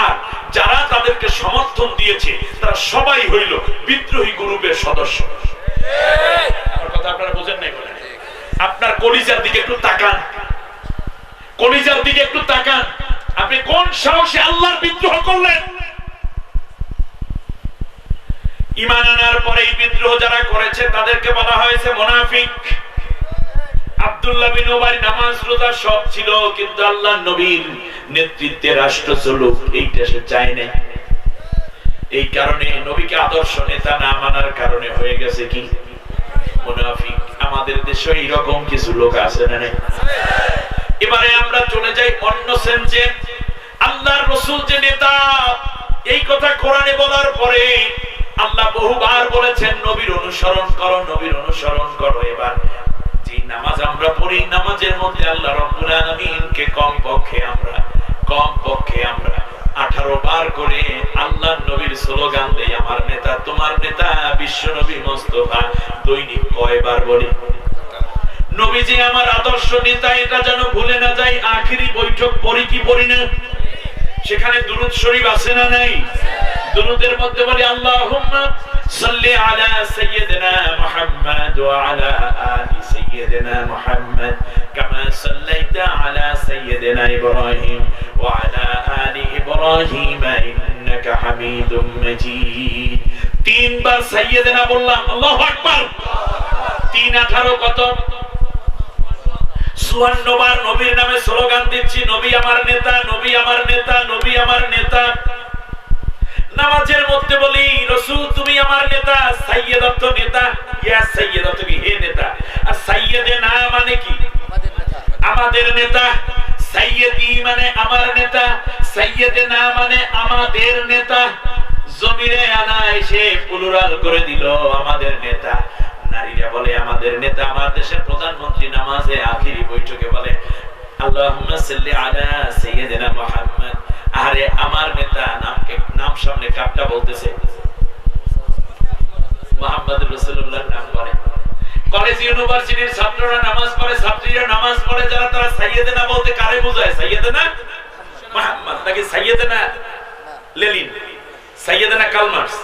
আর যারা তাদেরকে সমর্থন দিয়েছে তারা সবাই হইল বিদ্রোহী গ্রুপের সদস্য। আমার কথা আপনারা বুঝেন নাই? বলেন, আপনার কলিজার দিকে একটু তাকান, কলিজার দিকে একটু তাকান। আপনি কোন সাহসে আল্লাহর বিদ্রোহ করলেন? ঈমান আনার পরে এই বিদ্রোহ যারা করেছে তাদেরকে বলা হয়েছে মুনাফিক। আব্দুল্লাহ বিন উবাই নামাজ রোজা সব ছিল, কিন্তু আল্লাহর নবীর নেতৃত্বে রাষ্ট্র চলুক এইটা সে চায় না। এই কারণে নবীকে আদর্শ নেতা না মানার কারণে হয়ে গেছে কি মুনাফিক। আমাদের দেশে এরকম কিছু লোক আছে না? এবারে আমরা চলে যাই অন্য সেন্সে। আল্লাহর রাসূল যে নেতা, এই কথা কোরআনে বলার পরে আল্লাহ বহুবার বলেছেন নবীর অনুসরণ করো, নবীর অনুসরণ করো। এবার যে নামাজ আমরা পড়ি, নামাজের মধ্যে আল্লাহ রাব্বুল আলামিনকে কমপক্ষে আমরা 18 বার করে আল্লাহর নবীর স্লোগান দেই, আমার নেতা তোমার নেতা বিশ্ব নবী মুস্তাফা। দৈনিক কয়বার বলি নবীজি আমার আদর্শ নেতা, এটা যেন ভুলে না যাই। আখিরি বৈঠক পড়ি কি পড়ি না? সেখানে দুরূদ শরীফ আছে না নাই? দুরূদের মধ্যে বলি আল্লাহুম্মা সাল্লি আলা সাইয়্যিদিনা মুহাম্মদ ওয়া আলা আলি সাইয়্যিদিনা মুহাম্মদ কামা সাল্লাইতা আলা সাইয়্যিদিনা ইব্রাহিম ওয়া আলা আলি ইব্রাহিম ইন্নাকা হামিদুম মাজিদ। 3 বার সাইয়্যিদিনা বললাম, আল্লাহু আকবার। 3 18 কত? 54 বার নবীর নামে স্লোগান দিচ্ছি, নবী আমার নেতা, নবী আমার নেতা, নবী আমার নেতা। নামাজের মধ্যে বলি রাসূল তুমি আমার নেতা। সাইয়্যিদ অর্থ নেতা, ইয়া সাইয়্যিদ অর্থ কি? হে নেতা। আর সাইয়্যিদনা মানে কি? আমাদের নেতা। সাইয়্যিদি মানে আমার নেতা, সাইয়্যিদনা মানে আমাদের নেতা। জমিরে আনা এসে প্লুরাল করে দিল আমাদের নেতা। নারীরা বলে আমাদের নেতা। আমার দেশের প্রধানমন্ত্রী নামাজে আখিরি বৈঠকে বলে আল্লাহুম্মা সাল্লি আলা সাইয়্যিদিনা মুহাম্মদ। আরে আমার নেতা নাম সামনে কাপটা বলতেছে, মুহাম্মদুর রাসূলুল্লাহর নাম বলে। কলেজ ইউনিভার্সিটির ছাত্ররা নামাজ পড়ে, ছাত্রীরা নামাজ পড়ে, যারা তারা সাইয়্যিদিনা বলতে কারে বোঝায়? সাইয়্যিদিনা মুহাম্মদ নাকি সাইয়্যিদিনা লেনিন, সাইয়্যিদিনা কার্ল মার্কস,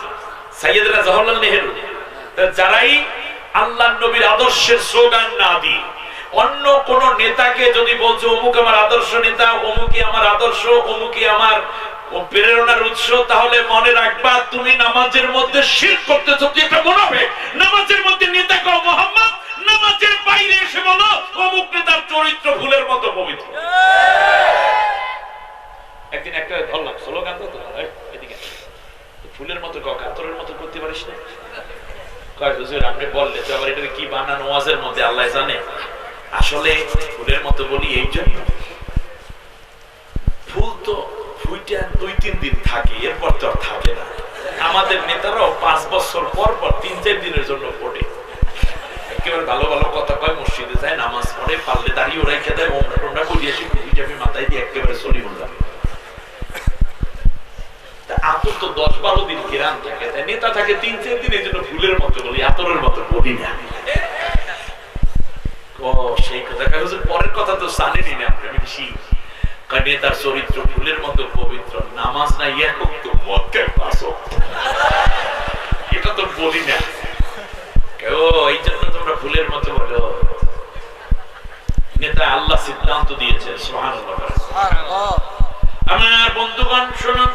সাইয়্যিদিনা জওহরলাল নেহেরু? যারাই আল্লাহর নবীর আদর্শের স্লোগান না দিয়ে অন্য কোন নেতাকে যদি বলছো অমুক আমার আদর্শ নেতা, অমুকই আমার আদর্শ, অমুকই আমার প্রেরণার উৎস, তাহলে মনে রাখবা তুমি নামাজের মধ্যে শিরক করতেছো। এটা বলবে নামাজের মধ্যে নেতা কও মুহাম্মদ, নামাজের বাইরে এসে বলো অমুক নেতার চরিত্র ফুলের মতো পবিত্র। একদিন একটা ধরলাম স্লোগান তো এদিকে ফুলের মতো কাতরের মতো করতে পারিস না? কয় হুজুর আপনি বললে তো আবার এটাকে কি বানানো ওয়াজের মধ্যে আল্লাহ জানে। আসলে ফুলের মতো বলি এই জন্য, ফুল তো ফুইটা 2-3 দিন থাকে, এরপর তো আর থাকে না। আমাদের নেতারাও 5 বছর পর পর 3-4 দিনের জন্য পড়ে। একেবারে ভালো ভালো কথা কয়, মসজিদে যায়, নামাজ পড়ে, পারলে দাঁড়িয়ে ওরাই খেতে দেয়, ওমরা টোমরা করি আসি, টুপি মাথায় দিয়ে একেবারে চলি বললাম। আতর তো 10-12 দিন ঘেরান থাকে, তাই নেতা থাকে 3-4 দিন। এই জন্য ফুলের মতো বলি, আতরের মতো বলি না। সেই কথা পরের কথা তো জানেনি না আপনি। আমি বেশি নেতার চরিত্র ফুলের মতো পবিত্র, নামাজ না এটা তো বলি না কেউ। এই জন্য তোমরা ফুলের মতো বলো। নেতা আল্লাহ সিদ্ধান্ত দিয়েছে, সুবহানাল্লাহ। আমার বন্ধুগণ শুনুন,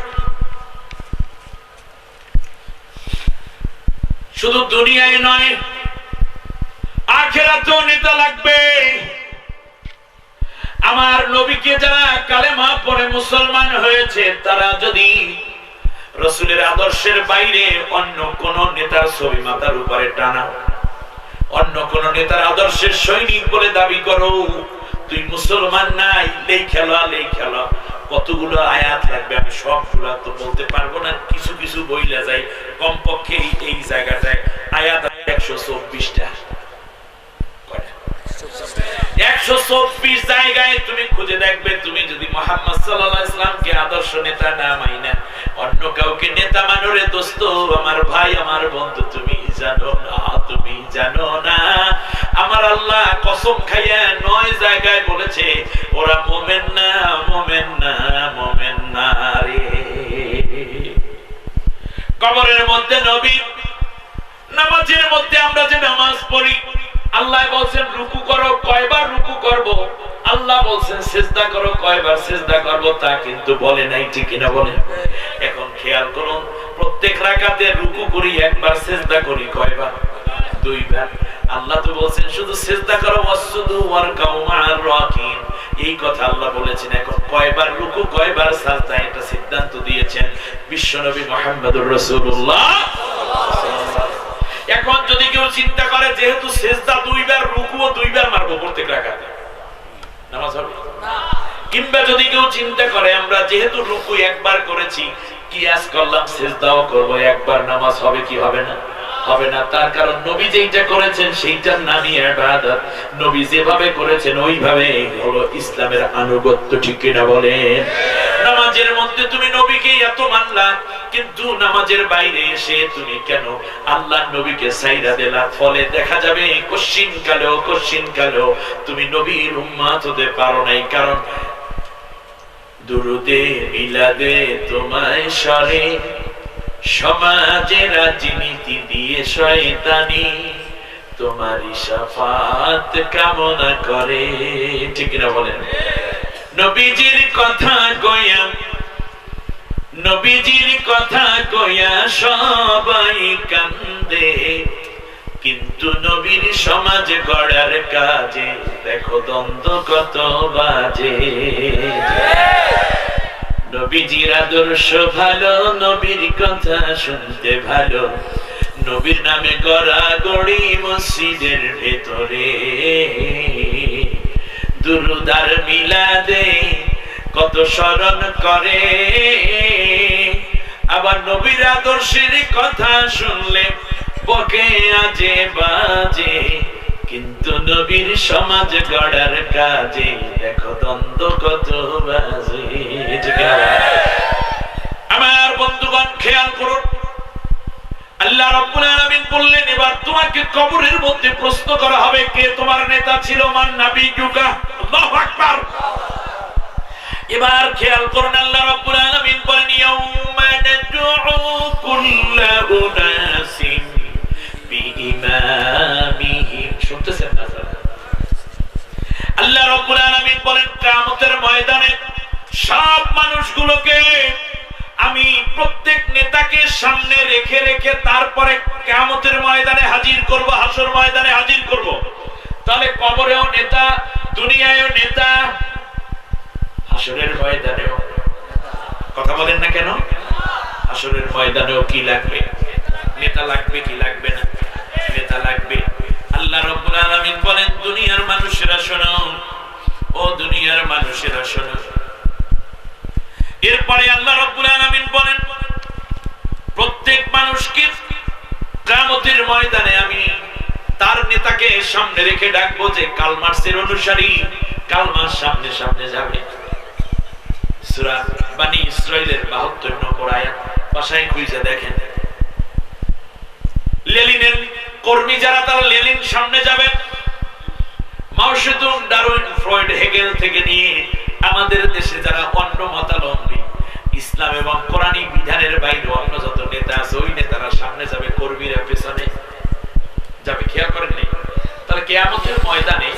শুধু দুনিয়ায় নয় আখিরাতেও নেতা লাগবে। আমার নবীকে যারা কালেমা পড়ে মুসলমান হয়েছে, তারা যদি রাসূলের আদর্শের বাইরে অন্য কোন নেতার ছবি মাথার উপরে টানা, অন্য কোন নেতার আদর্শের সৈনিক বলে দাবি করো, তুই মুসলমান নাই। লেখা কতগুলো আয়াত লাগবে, আমি সবগুলো তো বলতে পারবো না, কিছু কিছু বইলা যাই। কমপক্ষে এই জায়গাটায় আয়াত 124টা। 124 জায়গায় তুমি খুঁজে দেখবে, তুমি যদি মুহাম্মদ সাল্লাল্লাহু আলাইহি ওয়াসাল্লামকে আদর্শ নেতা না মাইনা অন্য কাউকে নেতা মানো রে দোস্ত, আমার ভাই, আমার বন্ধু, তুমি জানো না আমার আল্লাহ কসম খাইয়া 9 জায়গায় বলেছে ওরা মুমিন না রে। কবরের মধ্যে নবী, নামাজের মধ্যে আমরা যে নামাজ পড়ি, আল্লাহ বলছেন রুকু করো, কয়বার রুকু করব। আল্লাহ বলছেন সিজদা করো, কয়বার সিজদা করব তা কিন্তু বলে নাই, ঠিক কিনা বলেন? এখন খেয়াল করুন, প্রত্যেক রাকাতে রুকু করি একবার, সিজদা করি কয়বার? 2 বার। আল্লাহ তো বলছেন শুধু সিজদা করো, ওয়াসজুদু ওয়ারকাউ মা'আর রাকিন, এই কথা আল্লাহ বলেছেন। এখন কয়বার রুকু, কয়বার সাজদা, এটা সিদ্ধান্ত দিয়েছেন বিশ্বনবী মুহাম্মদুর রাসূলুল্লাহ। এখন যদি কেউ চিন্তা করে যেহেতু সেজদা দুইবার, রুকুও দুইবার মারবো প্রত্যেক রাকাতে, নামাজ হবে না। কিংবা যদি কেউ চিন্তা করে আমরা যেহেতু রুকু একবার করেছি, কিয়াস করলাম সেজদাও করব একবার, নামাজ হবে কি হবে না? হবে না। তার কারণ নবী যেটা করেছেন সেইটার নামই ইবাদত। নবী যেভাবে করেছেন ওইভাবে হলো ইসলামের আনুগত্য, ঠিক কিনা বলেন? নামাজের মধ্যে তুমি নবীকে এত মানলা, কিন্তু নামাজের বাইরে এসে তুমি কেন আল্লাহর নবীকে সাইরা দিলা? ফলে দেখা যাবে কশিন কালেও তুমি নবীর উম্মত হতে পারো নাই। কারণ দুরুদে মিলাদে তোমায় সরে সমাজের রাজনীতি দিয়ে শয়তানি তোমারই শাফাত কামনা করে, ঠিক না বলেন? নবীজির কথা কইয়া সবাই কান্দে, কিন্তু নবীর সমাজ গড়ার কাজে দেখো দ্বন্দ্ব কত বাজে। নবীজির আদর্শ ভালো, নবীর কথা শুনতে ভালো, নবীর নামে গড়াগড়ি মসজিদের ভেতরে, দুরূদ আর মিলাদে কত স্মরণ করে। আবার নবীর আদর্শের কথা শুনলে বকে আজে বাজে, কিন্তু নবীর সমাজ গড়ার কাজে দেখো দ্বন্দ্ব কত বাজে। আমার বন্ধুগণ খেয়াল করুন, আল্লাহ রাব্বুল আলামিন বললেন এবার তোমাকে কবরের মধ্যে প্রশ্ন করা হবে, কে তোমার নেতা ছিল? মান নাবিয়ুকা। আল্লাহু আকবার। এবার খেয়াল করুন, আল্লাহ রাব্বুল আলামিন বলেন ইয়াউমা নাদউ কুল্লা উনাসিন বিইমামিহিম। শুনতেছেন না? আল্লাহ রাব্বুল আলামিন বলেন কিয়ামতের ময়দানে সব মানুষগুলোকে আমি প্রত্যেক নেতাকে সামনে রেখে রেখে তারপরে কিয়ামতের ময়দানে হাজির করব, হাসর ময়দানে হাজির করব। তাহলে কবরেও নেতা, দুনিয়ায়ও নেতা, হাসরের ময়দানেও। কথা বলেন না কেন? হাসরের ময়দানেও কি লাগবে? নেতা লাগবে কি লাগবে না? নেতা লাগবে। আল্লাহ রাব্বুল আলামিন বলেন দুনিয়ার মানুষেরা শোনো, ও দুনিয়ার মানুষেরা শোনো। এরপরে আল্লাহ রাব্বুল আলামিন বলেন প্রত্যেক মানুষকে কিয়ামতের ময়দানে আমি তার নেতাকে সামনে রেখে ডাকবো, যে কালমার্সের অনুসারী কালমার সামনে সামনে যাবে। সূরা বনী ইসরাঈলের ৭২ নম্বর আয়াত, ভাষায় খুঁজে দেখেন। লেনিনের কর্মী যারা, তারা লেনিন সামনে যাবে। মাও সেতুং, ডারউইন, ফ্রয়েড, হেগেল থেকে নিয়ে আমাদের দেশে যারা অন্য মতাবলম্বী, ইসলাম এবং কোরআনিক বিধানের বাইরে অন্য যত নেতা আছে, ওই নেতারা সামনে যাবে, কর্মীরা পেছনে যাবে। খেয়াল করেন নাই? তাহলে কিয়ামতের ময়দানে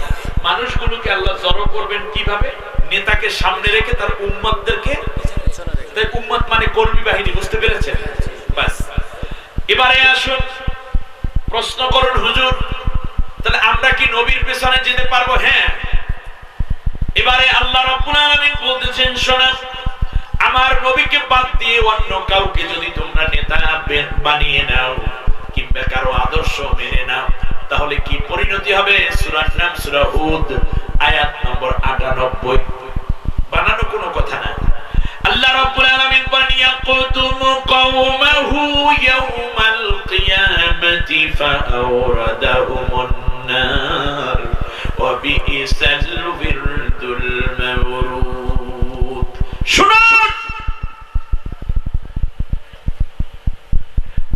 মানুষগুলোকে আল্লাহ জড়ো করবেন কিভাবে? নেতাকে সামনে রেখে তার উম্মতদেরকে, তাই উম্মত মানে কর্মী বাহিনী, বুঝতে পেরেছেন? বাস। এবারে আসুন, প্রশ্ন করুন হুজুর তাহলে আমরা কি নবীর পেছনে যেতে পারবো? হ্যাঁ। এবারে আল্লাহ রাব্বুল আলামিন বলতেছেন শোনো, আমার নবীকে বাদ দিয়ে অন্য কাউকে যদি তোমরা নেতা বানিয়ে নাও কিংবা কারো আদর্শ মেনে নাও, তাহলে কি পরিণতি হবে? সূরার নাম সূরা হুদ, আয়াত নম্বর ৯৮। বানানো কোনো কথা না। আল্লাহ রাব্বুল আলামিন বলেন ইয়াকুতুমু কওমাহু ইয়াউমাল কিয়ামাতি ফাআওরাদাহুমুন নার ওয়া বিইসাল বিরদুল মাওরুদ। শুনুন,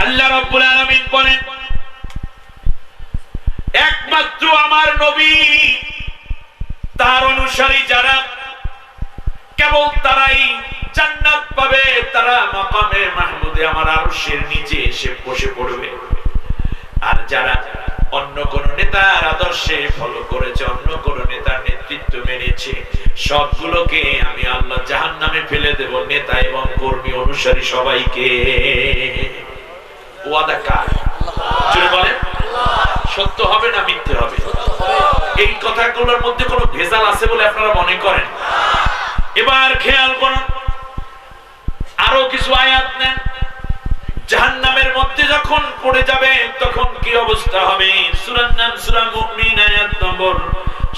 আল্লাহ রাব্বুল আলামিন বলেন একমাত্র আমার নবী, তার অনুসারী যারা, কেবল তারাই জান্নাত পাবে। তারা মাকামে মাহমুদে আমার আরশের নিচে এসে বসে পড়বে। আর যারা অন্য কোন নেতার আদর্শে ফলো করেছে, অন্য কোন নেতার নেতৃত্ব মেনেছে, সবগুলোকে আমি আল্লাহ জাহান্নামে ফেলে দেব, নেতা এবং কর্মী অনুসারী সবাইকে। ওয়াদা কার? জোরে বলেন। সত্য হবে না মিথ্যে হবে? এই কথাগুলোর মধ্যে কোনো ভেজাল আছে বলে আপনারা মনে করেন? এবার খেয়াল করুন, আরো কিছু আয়াত নেন জাহান্নামের মধ্যে যখন পড়ে যাবে তখন কি অবস্থা হবে? সূরার নাম সূরা মুমিন, আয়াত নম্বর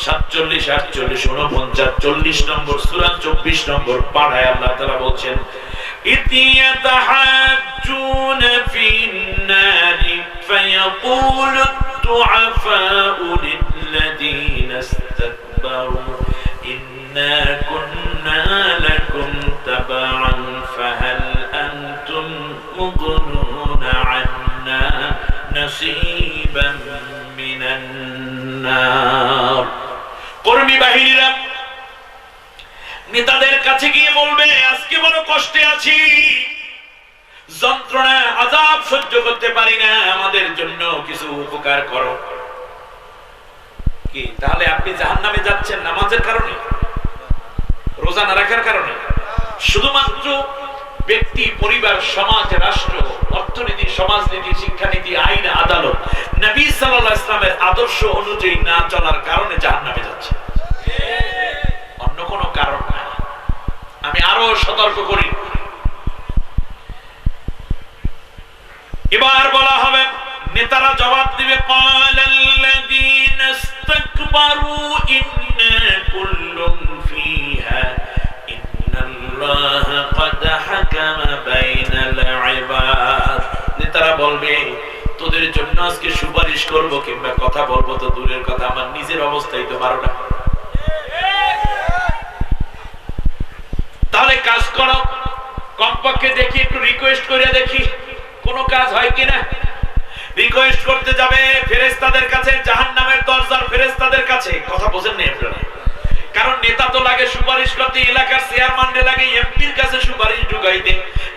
47, 48, 49, 40 নম্বর সূরা 24 নম্বর পারায় আল্লাহ তাআলা বলছেন, ইতিয়াতাহাজ্জুনা ফিন-নারি ফায়াকুলু আত-তুআফাউ লিল্লাযীনা ইসতাকবারু ইন্না কুন্না লাকুম তাবআন ফাহাল আনতুম মুগনুনা আন্না নাসীবান মিনান নার। কর্মী বাহিনীরা নেতাদের কাছে গিয়ে বলবে, আজকে বড় কষ্টে আছি, যন্ত্রণা আযাব সহ্য করতে পারি না, আমাদের জন্য কিছু উপকার করো। কি তাহলে আপনি জাহান্নামে যাচ্ছেন নামাজের কারণে, রোজা না রাখার কারণে? শুধুমাত্র ব্যক্তি, পরিবার, সমাজ, রাষ্ট্র, অর্থনীতি, সমাজনীতি, শিক্ষানীতি, আইন, আদালত নবী সাল্লাল্লাহু আলাইহি ওয়াসাল্লামের আদর্শ অনুযায়ী না চলার কারণে জাহান্নামে যাচ্ছে, অন্য কোনো কারণ না। আমি আরো সতর্ক করি, এবার বলা হবে, নেতারা জবাব দিবে, ক্বালাল্লাযীনা ইসতাকবারু ইন্না কুল্লুন ফীহা ইন্নাল্লাহা ক্বাদ হাকামা বাইনাল ইবাদ। নেতারা বলবে, তোদের জন্য আজকে সুপারিশ করব কিংবা কথা বলবো তো দূরের কথা, আমার নিজের অবস্থাই তো ভালো না। তাহলে কাজ করো, কমপক্ষে দেখি, একটু রিকোয়েস্ট করে দেখি কোন কাজ হয় কিনা। রিকোয়েস্ট করতে যাবে ফেরেশতাদের কাছে, জাহান্নামের দরজার ফেরেশতাদের কাছে। কথা বোঝেন না আপনারা? কারণ নেতা তো লাগে সুপারিশ করতে, এলাকার চেয়ারম্যানরে লাগে এমপির কাছে সুপারিশ ঢুকাইতে,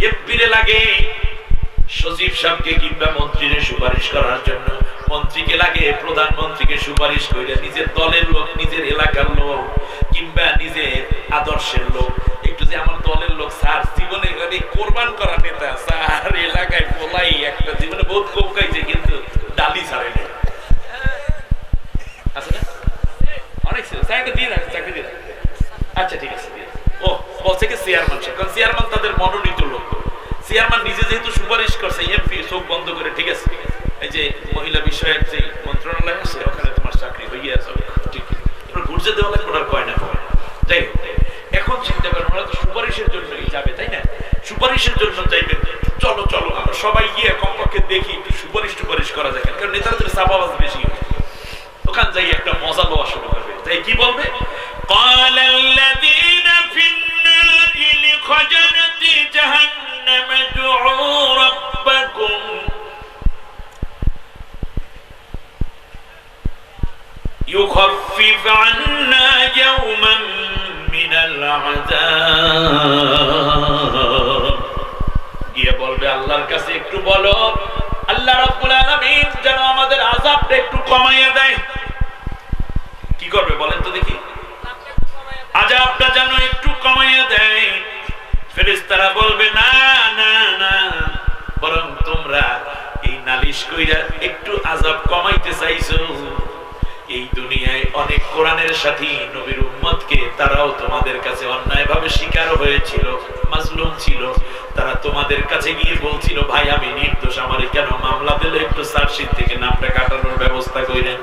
এমপিরে লাগে সচিব সাহেবকে কিংবা মন্ত্রীরে সুপারিশ করার জন্য, মন্ত্রীকে লাগে প্রধানমন্ত্রীকে সুপারিশ করে, নিজের দলের লোক, নিজের এলাকার লোক কিংবা নিজের আদর্শের লোক। একটু যে আমার দলের লোক স্যার জীবনে কোরবান করা নেতা স্যার, এলাকায় পোলাই একটা জীবনে বহুত কোকাইছে কিন্তু ডালি ছাড়ে না, আছে না? অনেক স্যারকে দিয়ে রাখে, চাকরি দিয়ে রাখে। আচ্ছা ঠিক আছে, ও বলছে কি চেয়ারম্যান, কারণ চেয়ারম্যান তাদের মনোনীত লোক। চেয়ারম্যান নিজে যেহেতু সুপারিশ করছে, এমপি চোখ বন্ধ করে, ঠিক আছে এই যে মহিলা বিষয়ক যে মন্ত্রণালয় আছে ওখানে তোমার চাকরি হয়ে আছে, ঠিক ঘুরছে দেওয়া লাগবে, ওনার কয় না কয়। যাই হোক, এখন চিন্তা করেন ওরা তো সুপারিশের জন্যই যাবে, তাই না? সুপারিশের জন্য যাইবে, চলো চলো আমরা সবাই গিয়ে কমপক্ষে দেখি একটু সুপারিশ টুপারিশ করা যায়, কারণ নেতাদের চাপাবাজ বেশি, ওখান যাই একটা মজা লওয়া শুরু করবে। তাই কি বলবে, ক্বালাল্লাযীনা ফিন-নারি লিখাজানাতি জাহান্নাম দুউ রাব্বাকুম ইউখাফফিফ আন্না ইয়াওমান মিনাল আযাব। গিয়ে বলবে আল্লাহর কাছে একটু বলো, আল্লাহ রাব্বুল আলামিন যেন আমাদের আযাবটা একটু কমাইয়া দেয়। কি করবে বলেন তো দেখি? আযাবটা যেন একটু কমাইয়া দেয়। ফেরেশতারা বলবে, না না না, বরং তোমরা এই নালিশ কইরা একটু আযাব কমাইতে চাইছো। এই দুনিয়ায় অনেক কোরআনের সাথী নবীর উম্মতকে তারাও তোমাদের কাছে অন্যায়ভাবে শিকার হয়েছিল, মাজলুম ছিল। তারা তোমাদের কাছে গিয়ে বলছিল, ভাই আমি নির্দোষ, আমারে কেন মামলা দিলে একটু চার্জশিট থেকে নামটা কাটানোর ব্যবস্থা কইরেন।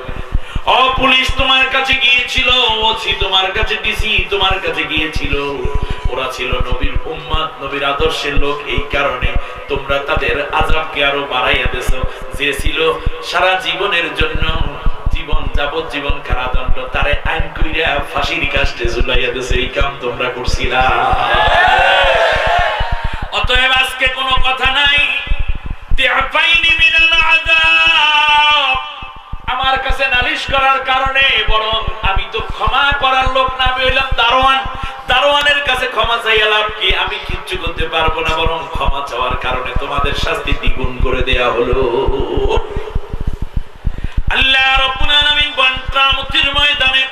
ও পুলিশ তোমার কাছে গিয়েছিল, ওসি তোমার কাছে, ডিসি তোমার কাছে গিয়েছিল। ওরা ছিল নবীর উম্মত, নবীর আদর্শের লোক, এই কারণে তোমরা তাদের আযাবকে আরো বাড়াইয়া দিয়েছো। যে ছিল সারা জীবনের জন্য জীবন যাবজ্জীবন কারাদণ্ড, তারে আইন কইরা ফাঁসির কাস্টে ঝুলাইয়া দিয়েছে, এই কাম তোমরা করছিলা। অতএব আজকে কোনো কথা নাই, তিআফাইনি মিনাল আযাব। আমার কাছে নালিশ করার কারণে বরং আমি তো ক্ষমা করার লোক না, আমি হইলাম দারোয়ান। দারোয়ানের কাছে ক্ষমা চাইয়া লাভ কি? আমি কিচ্ছু করতে পারবো না, বরং ক্ষমা চাওয়ার কারণে তোমাদের শাস্তি দ্বিগুণ করে দেয়া হলো। আল্লাহ রাব্বুল আলামিন কিয়ামতের ময়দানে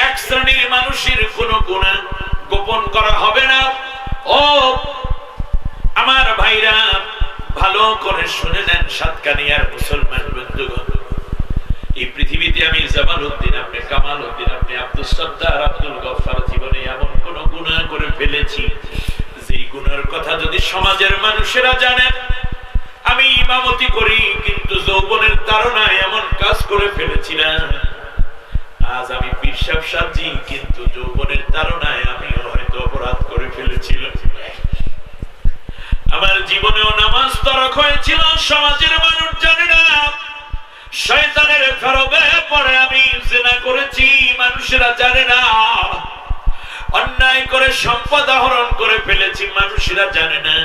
এক শ্রেণীর মানুষের কোনো গুনাহ গোপন করা হবে না। ও আমার ভাইরা, ভালো করে শুনে নেন সাতকানিয়ার মুসলমান বন্ধুগণ। এই পৃথিবীতে আমি জামালউদ্দিন, আপনি কামালউদ্দিন, আপনি আব্দুল সত্তার, আব্দুল গফফার জীবনে এমন কোন গুনাহ করে ফেলেছি যেই গুনার কথা যদি সমাজের মানুষ মানুষেরা জানেন আমি ইমামতি করি, কিন্তু যৌবনের তাড়নায় এমন কাজ করে ফেলেছি না। আজ আমি পীর সাহেব সাজি, কিন্তু যৌবনের তাড়নায় আমি হয়তো অপরাধ করে ফেলেছিলাম। আমার জীবনেও নামাজ তরক হয়েছিল, সমাজের মানুষ জানে না। শয়তানের খরবে পড়ে আমি জিনা করেছি, মানুষেরা জানে না। অন্যায় করে সম্পদ আহরণ করে ফেলেছি, মানুষেরা জানে না।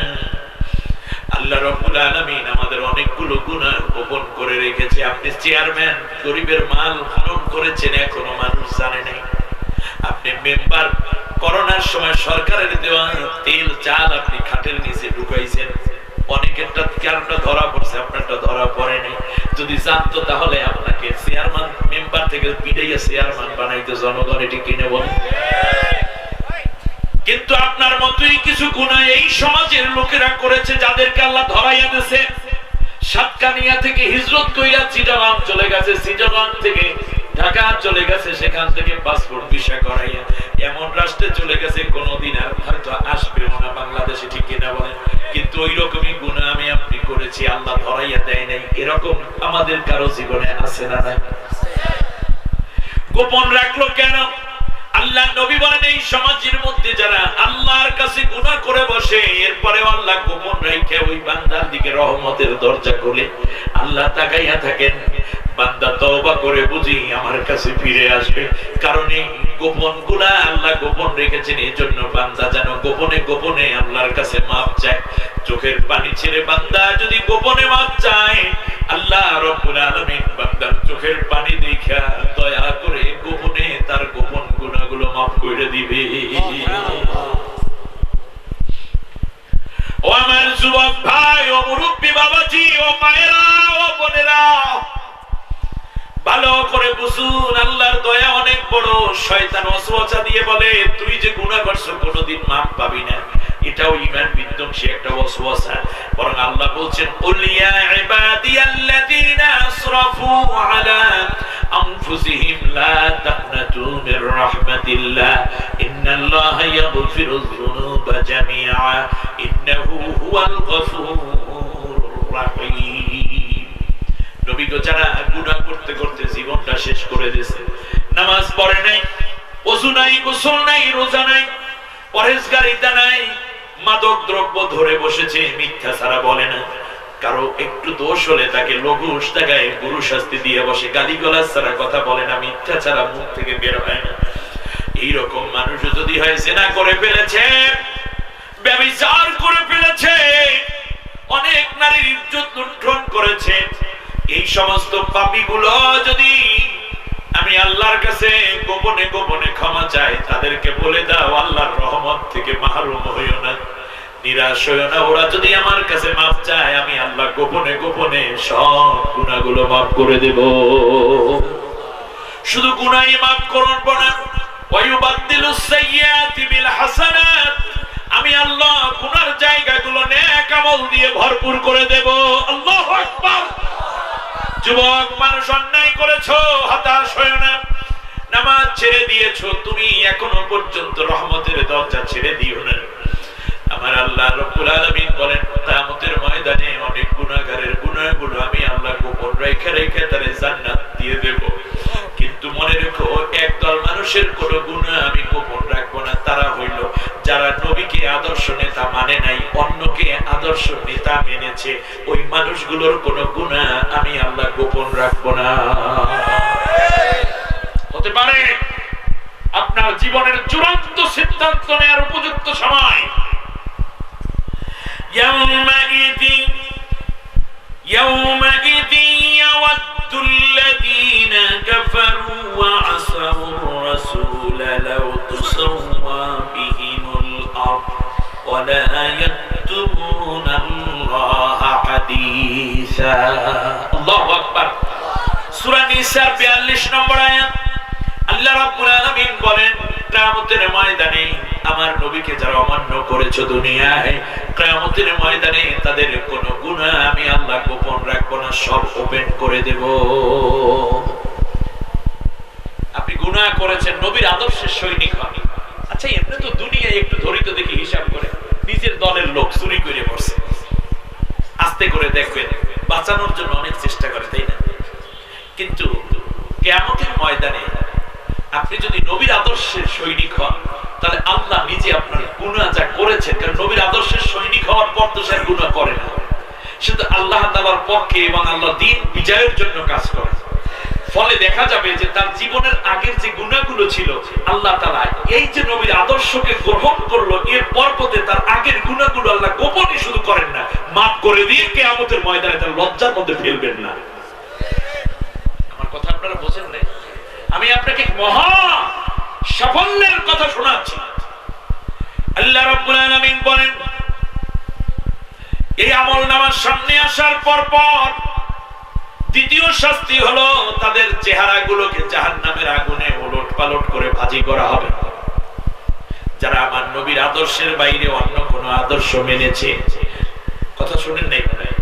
আল্লাহ রাব্বুল আলামিন আমাদের অনেকগুলো গুনাহ গোপন করে রেখেছে। আপনি চেয়ারম্যান, গরিবের মাল হরণ করেছেন, এখনো মানুষ জানে নাই। আপনি মেম্বার, করোনার সময় সরকারের দেওয়া তেল চাল আপনি খাটের নিচে ঢুকাইছেন, অনেকেরটা কারণটা ধরা পড়ছে, আপনারটা ধরা পড়ে নাই। যদি জানতো তাহলে আপনাকে চেয়ারম্যান মেম্বার থেকে বিদাইয়া চেয়ারম্যান বানাইতে জনগণ এটি কিনে বলে। কিন্তু আপনার মতোই কিছু গুনাহ এই সমাজের লোকেরা করেছে, যাদেরকে আল্লাহ ধরাইয়া দিয়েছে। সাতকানিয়া থেকে হিজরত কইরা চিটাগাং চলে গেছে, চিটাগাং থেকে ঢাকা চলে গেছে, সেখান থেকে পাসপোর্ট ভিসা করাইয়া এমন রাষ্ট্রে চলে গেছে কোনদিন আর হয়তো আসবেও না বাংলাদেশে, ঠিক কিনা বলেন? কিন্তু ওই রকমই গুনাহ আমি আপনি করেছি, আল্লাহ ধরাইয়া দেয় নাই। এরকম আমাদের কারো জীবনে আছে না নাই? গোপন রাখলো কেন? আল্লাহ নবী বলেন এই সমাজের মধ্যে যারা আল্লাহর কাছে গুনাহ করে বসে, এরপরে আল্লাহ গোপন রেখে ওই বান্দার দিকে রহমতের দরজা খুলে আল্লাহ তাকাইয়া থাকেন, বান্দা তওবা করে বুঝি আমার কাছে ফিরে আসবে। কারণ এই গোপন গুলা আল্লাহ গোপন রেখেছেন, এই জন্য বান্দা যেন গোপনে গোপনে আল্লাহর কাছে মাপ চায়। চোখের পানি ছেড়ে বান্দা যদি গোপনে মাপ চায়, আল্লাহ রাব্বুল আলামিন বান্দার চোখের পানি দেখা দয়া করে গোপনে তার গোপন গুনাহগুলো মাফ করে দিবে। ও আমার যুবক ভাই, ও মুরব্বী বাবাজি, ও মায়েরা, ও বোনেরা, ভালো করে বুঝুন, আল্লাহর দয়া অনেক বড়। শয়তান ওয়াসওয়াসা দিয়ে বলে তুই যে গুনাহ করছো কোনোদিন মাফ পাবি না, এটাও ঈমান বিধ্বংসী একটা ওয়াসওয়াসা। বরং আল্লাহ বলছেন কুল ইয়া ইবাদিয়াল্লাযীনা আসরাফু আলা আনফুসিহিম লা তাকনাতু মির রাহমাতিল্লাহ ইন্নাল্লাহা ইয়াগফিরুয যুনুবা জামিআ ইন্নাহু হুয়াল গফুরুর রাহিম। নবী গো, যারা গুনাহ করতে করতে জীবনটা শেষ করে দিয়েছে, নামাজ পড়ে নাই, ওযু নাই, গোসল নাই, রোজা নাই, পরহেজগারিতা নাই, মাদক দ্রব্য ধরে বসেছে, মিথ্যা ছাড়া বলে না, কারো একটু দোষ হলে তাকে লঘু উস্তাগায় গুরু শাস্তি দিয়ে বসে, গালিগালাজ ছাড়া কথা বলে না, মিথ্যা ছাড়া মুখ থেকে বের হয় না। এইরকম মানুষ যদি হয় জিনা করে ফেলেছে, ব্যভিচার করে ফেলেছে, অনেক নারীর ইজ্জত লুণ্ঠন করেছে, এই সমস্ত পাপীগুলো যদি আমি আল্লাহর কাছে গোপনে গোপনে ক্ষমা চাই, তাদেরকে বলে দাও আল্লাহর রহমত থেকে মাহরুম হইও না, নিরাশ হইও না। ওরা যদি আমার কাছে মাফ চায়, আমি আল্লাহ গোপনে গোপনে সব গুনাহগুলো মাফ করে দেব। শুধু গুনাহই মাফ করব না, ওয়ায়ুবাদদিলুস সাইয়্যাতি বিল হাসানাত, আমি আল্লাহ গুনার জায়গাগুলো নেক আমল দিয়ে ভরপুর করে দেব। আল্লাহু আকবার। যুবক মানুষ, অন্যায় করেছো, হতাশ হয়ো না, নামাজ ছেড়ে দিয়েছো, তুমি এখনো পর্যন্ত রহমতের দরজা ছেড়ে দিও না। আমার আল্লাহ রাব্বুল আলামিন বলেন কিয়ামতের ময়দানে অনেক গুনাহগারের গুনাহগুলো আমি আল্লাহ গোপন রেখে রেখে তারে জান্নাত দিয়ে দেব। কিন্তু মনে রেখো, একদল মানুষের কোনো গুনাহ আমি গোপন রাখবো না। তারা হইল যারা নবীকে আদর্শ নেতা মানে নাই, অন্যকে আদর্শ নেতা মেনেছে, ওই মানুষগুলোর কোনো গুনাহ আমি আল্লাহ গোপন রাখবো না। হতে পারে আপনার জীবনের চূড়ান্ত সিদ্ধান্ত নেওয়ার উপযুক্ত সময় يومئذ يود الذين كفروا وعصوا الرسول لو تسوى بهم الأرض ولا يكتمون الله حديثا। الله أكبر। সূরা নিসার 42 নম্বর আয়াত। আল্লাহ রাব্বুল আলামিন বলেন কিয়ামতের ময়দানে আমার নবীকে যারা অমান্য করেছে দুনিয়ায়, কিয়ামতের ময়দানে তাদের কোনো গুনাহ আমি আল্লাহ গোপন রাখবো না, সব ওপেন করে দেব। আপনি গুনাহ করেছেন, নবীর আদর্শের সৈনিক হন। আচ্ছা, এমনি তো দুনিয়ায় একটু ধরিত দেখি হিসাব করে নিজের দলের লোক চুরি করে বসে, দেখবেন বাঁচানোর জন্য অনেক চেষ্টা করে, তাই না? কিন্তু কিয়ামতের ময়দানে আপনি যদি নবীর আদর্শের সৈনিক হন, তাহলে আল্লাহ নিজে আপনার গুনাহ যা করেছেন, কারণ নবীর আদর্শের সৈনিক হওয়ার পর তো সে গুনাহ করে না, সে তো আল্লাহ তাআলার পক্ষে এবং আল্লাহ দ্বীন বিজয়ের জন্য কাজ করে। ফলে দেখা যাবে যে তার জীবনের আগের যে গুনাহগুলো ছিল, আল্লাহ তাআলা এই যে নবীর আদর্শকে গ্রহণ করলো, এর পরপতে তার আগের গুনাহগুলো আল্লাহ গোপনে শুধু করেন না, মাফ করে দিয়ে কিয়ামতের ময়দানে তার লজ্জার মধ্যে ফেলবেন না। আমার কথা আপনারা বোঝেন না? আমি আপনাকে মহা সাফল্যের কথা শোনাচ্ছি। আল্লাহ রাব্বুল আলামিন বলেন, এই আমলনামার সামনে আসার পর দ্বিতীয় শাস্তি হলো তাদের চেহারাগুলোকে জাহান্নামের আগুনে ওলটপালট করে ভাজি করা হবে। যারা আমার নবীর আদর্শের বাইরে অন্য কোন আদর্শ মেনেছে, কথা শুনেন নাই মনে হয়?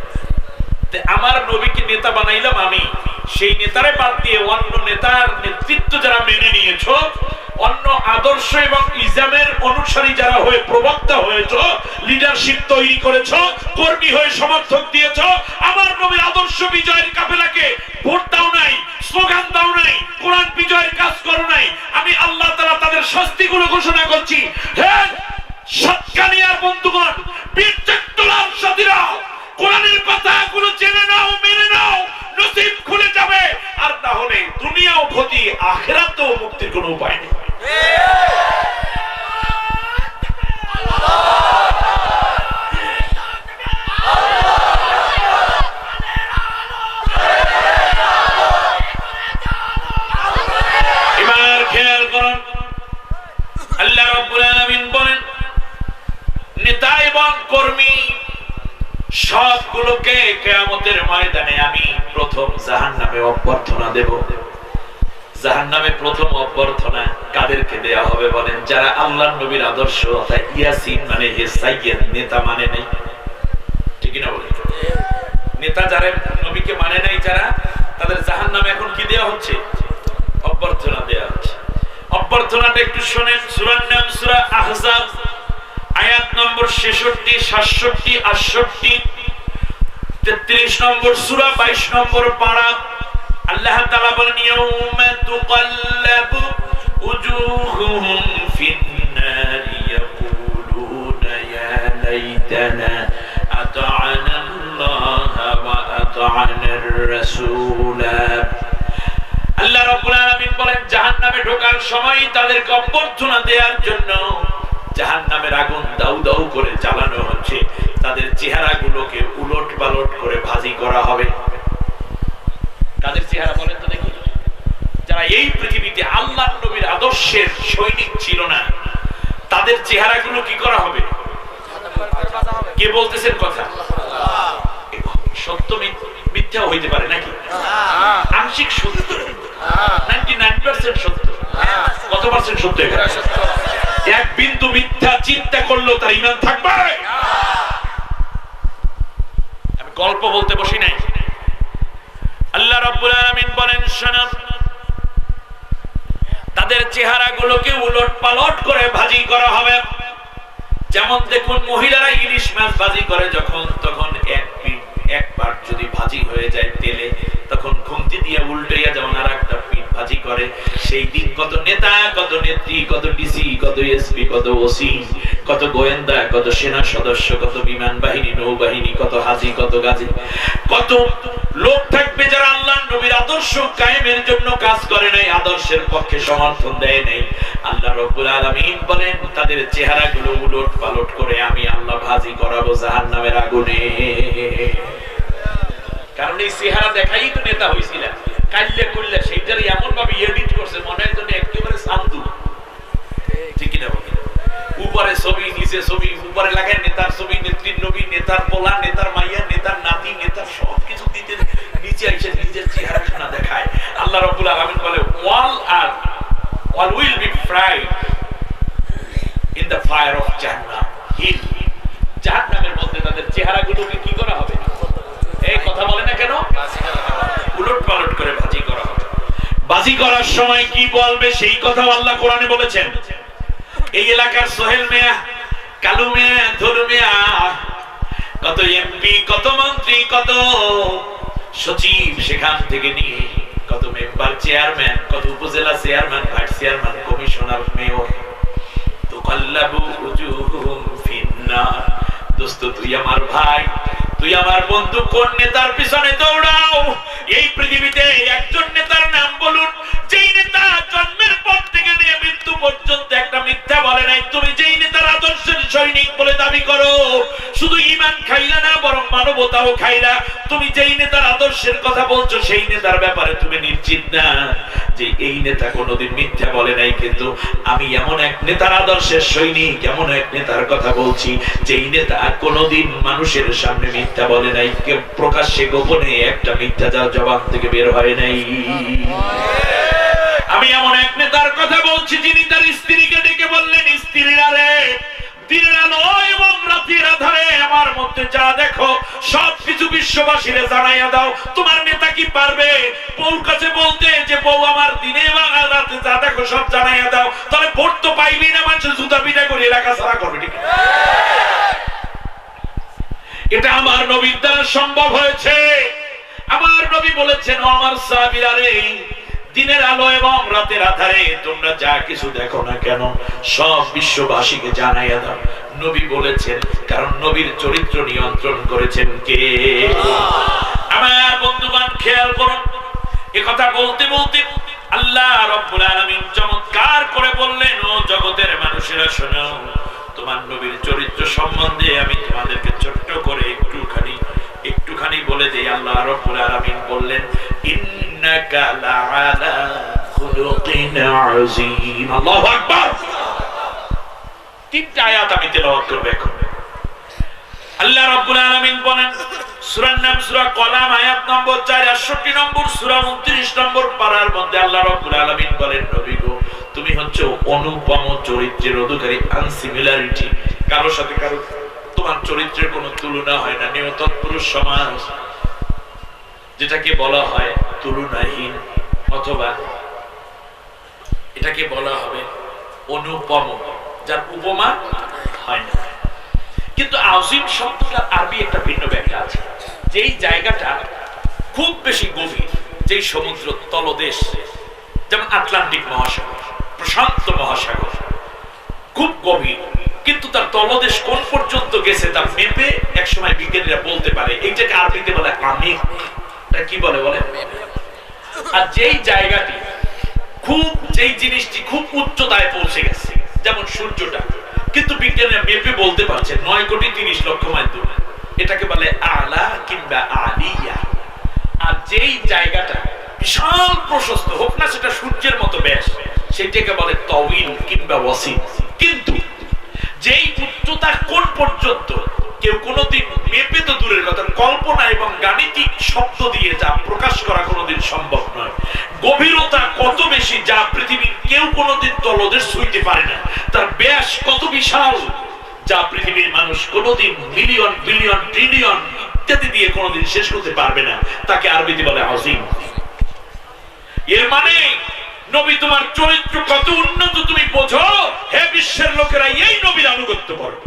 আমার নবীকে নেতা বানাইলাম আমি, সেই নেতারে বাদ দিয়ে অন্য নেতার নেতৃত্ব যারা মেনে নিয়েছ, অন্য আদর্শ এবং ইসলামের অনুসারী যারা হয়ে প্রবক্তা হয়েছ, লিডারশিপ তৈরি করেছ, কর্মী হয়ে সমর্থক দিয়েছ, আমার নবীর আদর্শ বিজয়ের কাফেলাকে ভোট দাও নাই, স্লোগান দাও নাই, কোরআন বিজয়ের কাজ করো নাই, আমি আল্লাহ তাআলা তাদের শাস্তিগুলো ঘোষণা করছি। হ্যাঁ সাতকানিয়ার বন্ধুগণ, বীর চট্টলার সাথীরা, কোরআনের কথাগুলো জেনে নাও, মেনে নাও, নসিব খুলে যাবে। আর না হলে দুনিয়াও ক্ষতি, আখিরাতেও মুক্তির কোনো উপায় নেই। এবার খেয়াল করুন, আল্লাহ রাব্বুল আলামিন বলেন, নেতা এবং কর্মী সবগুলোকে কিয়ামতের ময়দানে আমি প্রথম জাহান্নামে অভ্যর্থনা দেব। জাহান্নামে প্রথম অভ্যর্থনা কাদেরকে দেয়া হবে বলেন? যারা আল্লাহর নবীর আদর্শ অর্থাৎ ইয়াসিন মানে হে সাইয়্যিদ, নেতা মানে নাই, ঠিক না বলেন? নেতা যারা নবীকে মানে নাই, যারা, তাদের জাহান্নামে এখন কি দেয়া হচ্ছে? অভ্যর্থনা দেয়া হচ্ছে। অভ্যর্থনাটা একটু শুনেন। সূরার নাম সূরা আহজাব, আয়াত নম্বর 66, 67, 68, 33 নম্বর সূরা, 22 নম্বর পারা। আল্লাহ তাআলা বলেন, ইয়াউমা তুকাল্লাবু উজুহুহুম ফিন-নারি ইয়াকুলুনা ইয়া লাইতানা আতা'না আল্লাহা ওয়া আতা'নার রাসূলা। আল্লাহ রাব্বুল আলামিন বলেন, জাহান্নামে ঢোকার সময় তাদেরকে অভ্যর্থনা দেওয়ার জন্য জাহান্নামের আগুন দাউ দাউ করে জ্বালানো হচ্ছে, তাদের চেহারাগুলোকে উলট পালট করে ভাজি করা হবে। তাদের চেহারা বলেন তো দেখি? যারা এই পৃথিবীতে আল্লাহর নবীর আদর্শের সৈনিক ছিল না, তাদের চেহারাগুলো কি করা হবে? কে বলতেছেন কথা? সত্য মিথ্যা হইতে পারে নাকি? আংশিক সত্য, 99% সত্য। কত পার্সেন্ট সত্য? এক বিন্দু মিথ্যা চিন্তা করলেও তার ঈমান থাকবে? আমি গল্প বলতে বসি নাই। আল্লাহ রাব্বুল আলামিন বলেন, শোনো, তাদের চেহারাগুলোকে উলট পালট করে ভাজি করা হবে। যেমন দেখুন, মহিলারা ইলিশ মাছ ভাজি করে যখন, তখন একবার যদি ভাজি হয়ে যায় তেলে, তখন খুন্তি দিয়ে উল্টাইয়া যেমন আর একটা পিঠ ভাজি করে। সেই দিন কত নেতা, কত নেত্রী, কত ডিসি, কত এসপি, কত ওসি, কত গোয়েন্দা, কত সেনা সদস্য, কত বিমান বাহিনী, নৌবাহিনী, কত হাজি, কত গাজী, কত লোক থাকবে যারা আল্লাহর নবীর আদর্শ কায়েমের জন্য কাজ করে নাই, আদর্শের পক্ষে সমর্থন দেয় নাই। আল্লাহ রাব্বুল আলামিন বলেন, তাদের চেহারাগুলো উলট পালট করে আমি আল্লাহ ভাজি করাবো জাহান্নামের আগুনে। কারণ এই চেহারা দেখাই তো নেতা হইছিল। কাইলে কইলে সেইটার এমন ভাবে এডিট করছে, মনে হয় যেন একেবারে শান্তু, ঠিক না বলে? উপরে ছবি, নিচে ছবি, উপরে লাগায় নেতার ছবি, নেত্রীর নবী, নেতার পোলা, নেতার মাইয়া, নেতার নাতি, নেতার সবকিছু দিতে, নিচে এসে নিজের চেহারা দেখায়। আল্লাহ রাব্বুল আলামিন বলে, all will be fried in the fire of Jahannam. জাহান্নামের মধ্যে তাদের চেহারাগুলোকে কি করা হবে? এই কথা বলে না কেন? উলট পালট করে ভাজি করা হবে। ভাজি করার সময় কি বলবে সেই কথা আল্লাহ কোরআনে বলেছেন। এই এলাকার সোহেল মিয়া, কালু মিয়া, ধরু মিয়া, কত এমপি, কত মন্ত্রী, কত সচিব, সেখান থেকে নিয়ে কত মেম্বার, চেয়ারম্যান, কত উপজেলা chairman, vice chairman, commissioner, mayor, তুকাল্লাবু উজুহুম ফিন্নার। দোস্ত, তুই আমার ভাই, তুই আমার বন্ধু, কোন নেতার পিছনে দৌড়াও? এই পৃথিবীতে একজন নেতার নাম বলুন যেই নেতা জন্মের পর থেকে নিয়ে মৃত্যু পর্যন্ত একটা মিথ্যা বলে নাই। তুমি যেই নেতার আদর্শের সৈনিক বলে দাবি করো, শুধু ঈমান খাইলা না, বরং মানবতাও খাইলা। তুমি যেই নেতার আদর্শের কথা বলছো, সেই নেতার ব্যাপারে তুমি নিশ্চিত না যে এই নেতা কোনোদিন মিথ্যা বলে নাই। কিন্তু আমি এমন এক নেতার আদর্শের সৈনিক, এমন এক নেতার কথা বলছি যেই নেতা কোনোদিন মানুষের সামনে মিথ্যা বলে নাই, প্রকাশ্যে গোপনে একটা মিথ্যা যার জবান থেকে বের হয় নাই। আমি এমন এক নেতার কথা বলছি যিনি তার স্ত্রীকে ডেকে বললেন, স্ত্রীরা রে, দিনের আলো এবং রাতের আধারে আমার মধ্যে যা দেখো সবকিছু বিশ্ববাসীরে জানাইয়া দাও। তোমার নেতা কি পারবে বউর কাছে বলতে যে বউ আমার দিনে এবং রাতে যা দেখো সব জানাইয়া দাও? তাহলে ভোট তো পাইবি না, মানুষ জুতা পিটা করে এলাকা ছাড়া করবে। ঠিক, এটা আমার নবীর দ্বারা সম্ভব হয়েছে। আমার নবী বলেছেন, ও আমার সাহাবীরা রে, দিনের আলো এবং রাতের আধারে তোমরা যা কিছু দেখো না কেন সব বিশ্ববাসীকে জানাইয়া দাও। নবী বলেছেন, কারণ নবীর চরিত্র নিয়ন্ত্রণ করেছেন কে? আমার বন্ধুগণ, খেয়াল করুন, এ কথা বলতে বলতে আল্লাহ রাব্বুল আলামিন চমৎকার করে বললেন, ও জগতের মানুষেরা শোনো, তোমার নবীর চরিত্র সম্বন্ধে আমি তোমাদেরকে ছোট্ট করে একটুখানি বলে দেই। আল্লাহ রাব্বুল আলামিন বললেন, ইন্নাকা লাআলা খুলুকিন আযীম। আল্লাহু আকবার। তিনটা আয়াত আমি তেলাওয়াত করব এখন। আল্লাহ রাব্বুল আলামিন বলেন, সূরার নাম সূরা কলাম, আয়াত নম্বর 4, 68 নম্বর সূরা, 29 নম্বর পারার মধ্যে আল্লাহ রাব্বুল আলামিন বলেন, নবী গো, তুমি হচ্ছে অনুপম চরিত্রের অধিকারী, আনসিমিলারিটি, কারোর সাথে কারো তোমার চরিত্রের কোনো তুলনা হয় না। নিয় তৎপুরুষ সমাজ, যেটাকে বলা হয় তুলনাহীন, অথবা এটাকে বলা হবে অনুপম, যার উপমা হয় না। কিন্তু আযীম শব্দটার আরবি একটা ভিন্ন ব্যাখ্যা আছে। যেই জায়গাটা খুব বেশি গভীর, যেই সমুদ্র তলদেশ, যেমন আটলান্টিক মহাসাগর, প্রশান্ত মহাসাগর, খুব গভীর, কিন্তু তার তলদেশ কোন পর্যন্ত গেছে তা মেপে একসময় বিজ্ঞানীরা বলতে পারে। এইটাকে আরবিতে বলে আমিক। এটা কি বলে? আর যেই জায়গাটি যেই জিনিসটি খুব উচ্চতায় পৌঁছে গেছে, যেমন সূর্যটা, কিন্তু বিজ্ঞানীরা মেপে বলতে পারছে 9,30,00,000 মাইল দূরে, এটাকে বলে আলা কিংবা আলিয়া। আর যেই জায়গাটা বিশাল প্রশস্ত, হোক না সেটা সূর্যের মতো ব্যাস, সেটাকে বলে তাওয়িল কিংবা ওয়াসিত। কিন্তু যেই উচ্চতা কোন পর্যন্ত কেউ কোনোদিন মেপে তো দূরের কথা, কল্পনা এবং গাণিতিক শব্দ দিয়ে যা প্রকাশ করা কোনোদিন সম্ভব নয়। গভীরতা কত বেশি যা পৃথিবীর কেউ কোনোদিন তলদেশ ছুঁইতে পারে না। তার ব্যাস কত বিশাল যা পৃথিবীর মানুষ কোনোদিন মিলিয়ন, বিলিয়ন, ট্রিলিয়ন ইত্যাদি দিয়ে কোনোদিন শেষ করতে পারবে না। তাকে আরবিতে বলে আযীম। এর মানে নবী তোমার চরিত্র কত উন্নত তুমি বোঝো, হে বিশ্বের লোকেরা, এই নবীর আনুগত্য করো।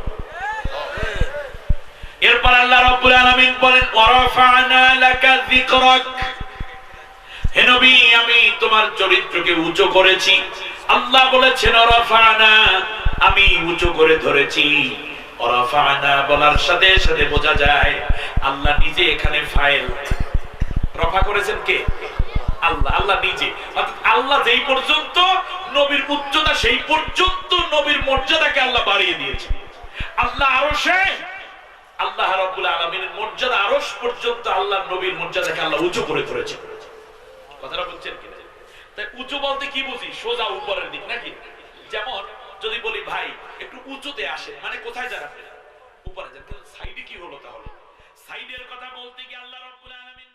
এরপর আল্লাহ রাব্বুল আলামিন বলেন, ওয়ারাফা'না লাকা যিকরাক, হে নবী আমি তোমার চরিত্রকে উঁচু করেছি। আল্লাহ বলেছেন ওয়ারাফা'না, আমি উঁচু করে ধরেছি। ওয়ারাফা'না বলার সাথে সাথে বোঝা যায় আল্লাহ নিজে এখানে ফাইল রফা করেছেন। কে? আল্লাহ। আল্লাহ নিজে। আল্লাহ যেই পর্যন্ত নবীর উচ্চতা, সেই পর্যন্ত নবীর মর্যাদাকে আল্লাহ বাড়িয়ে দিয়েছে। আল্লাহ আরশে, আল্লাহ রাব্বুল আলামিনের মর্যাদা আরশ পর্যন্ত আল্লাহ নবীর মর্যাদাকে আল্লাহ উঁচু করে ধরেছে। কথাটা বুঝছেন কি? তাই উঁচু বলতে কি বুঝি? সোজা উপরের দিক, নাকি? যেমন যদি বলি ভাই একটু উঁচুতে আসে, মানে কোথায় যান আপনি? উপরে যান। সাইডে কি হলো তাহলে? সাইডের কথা বলতে গিয়ে আল্লাহ রাব্বুল আলামিন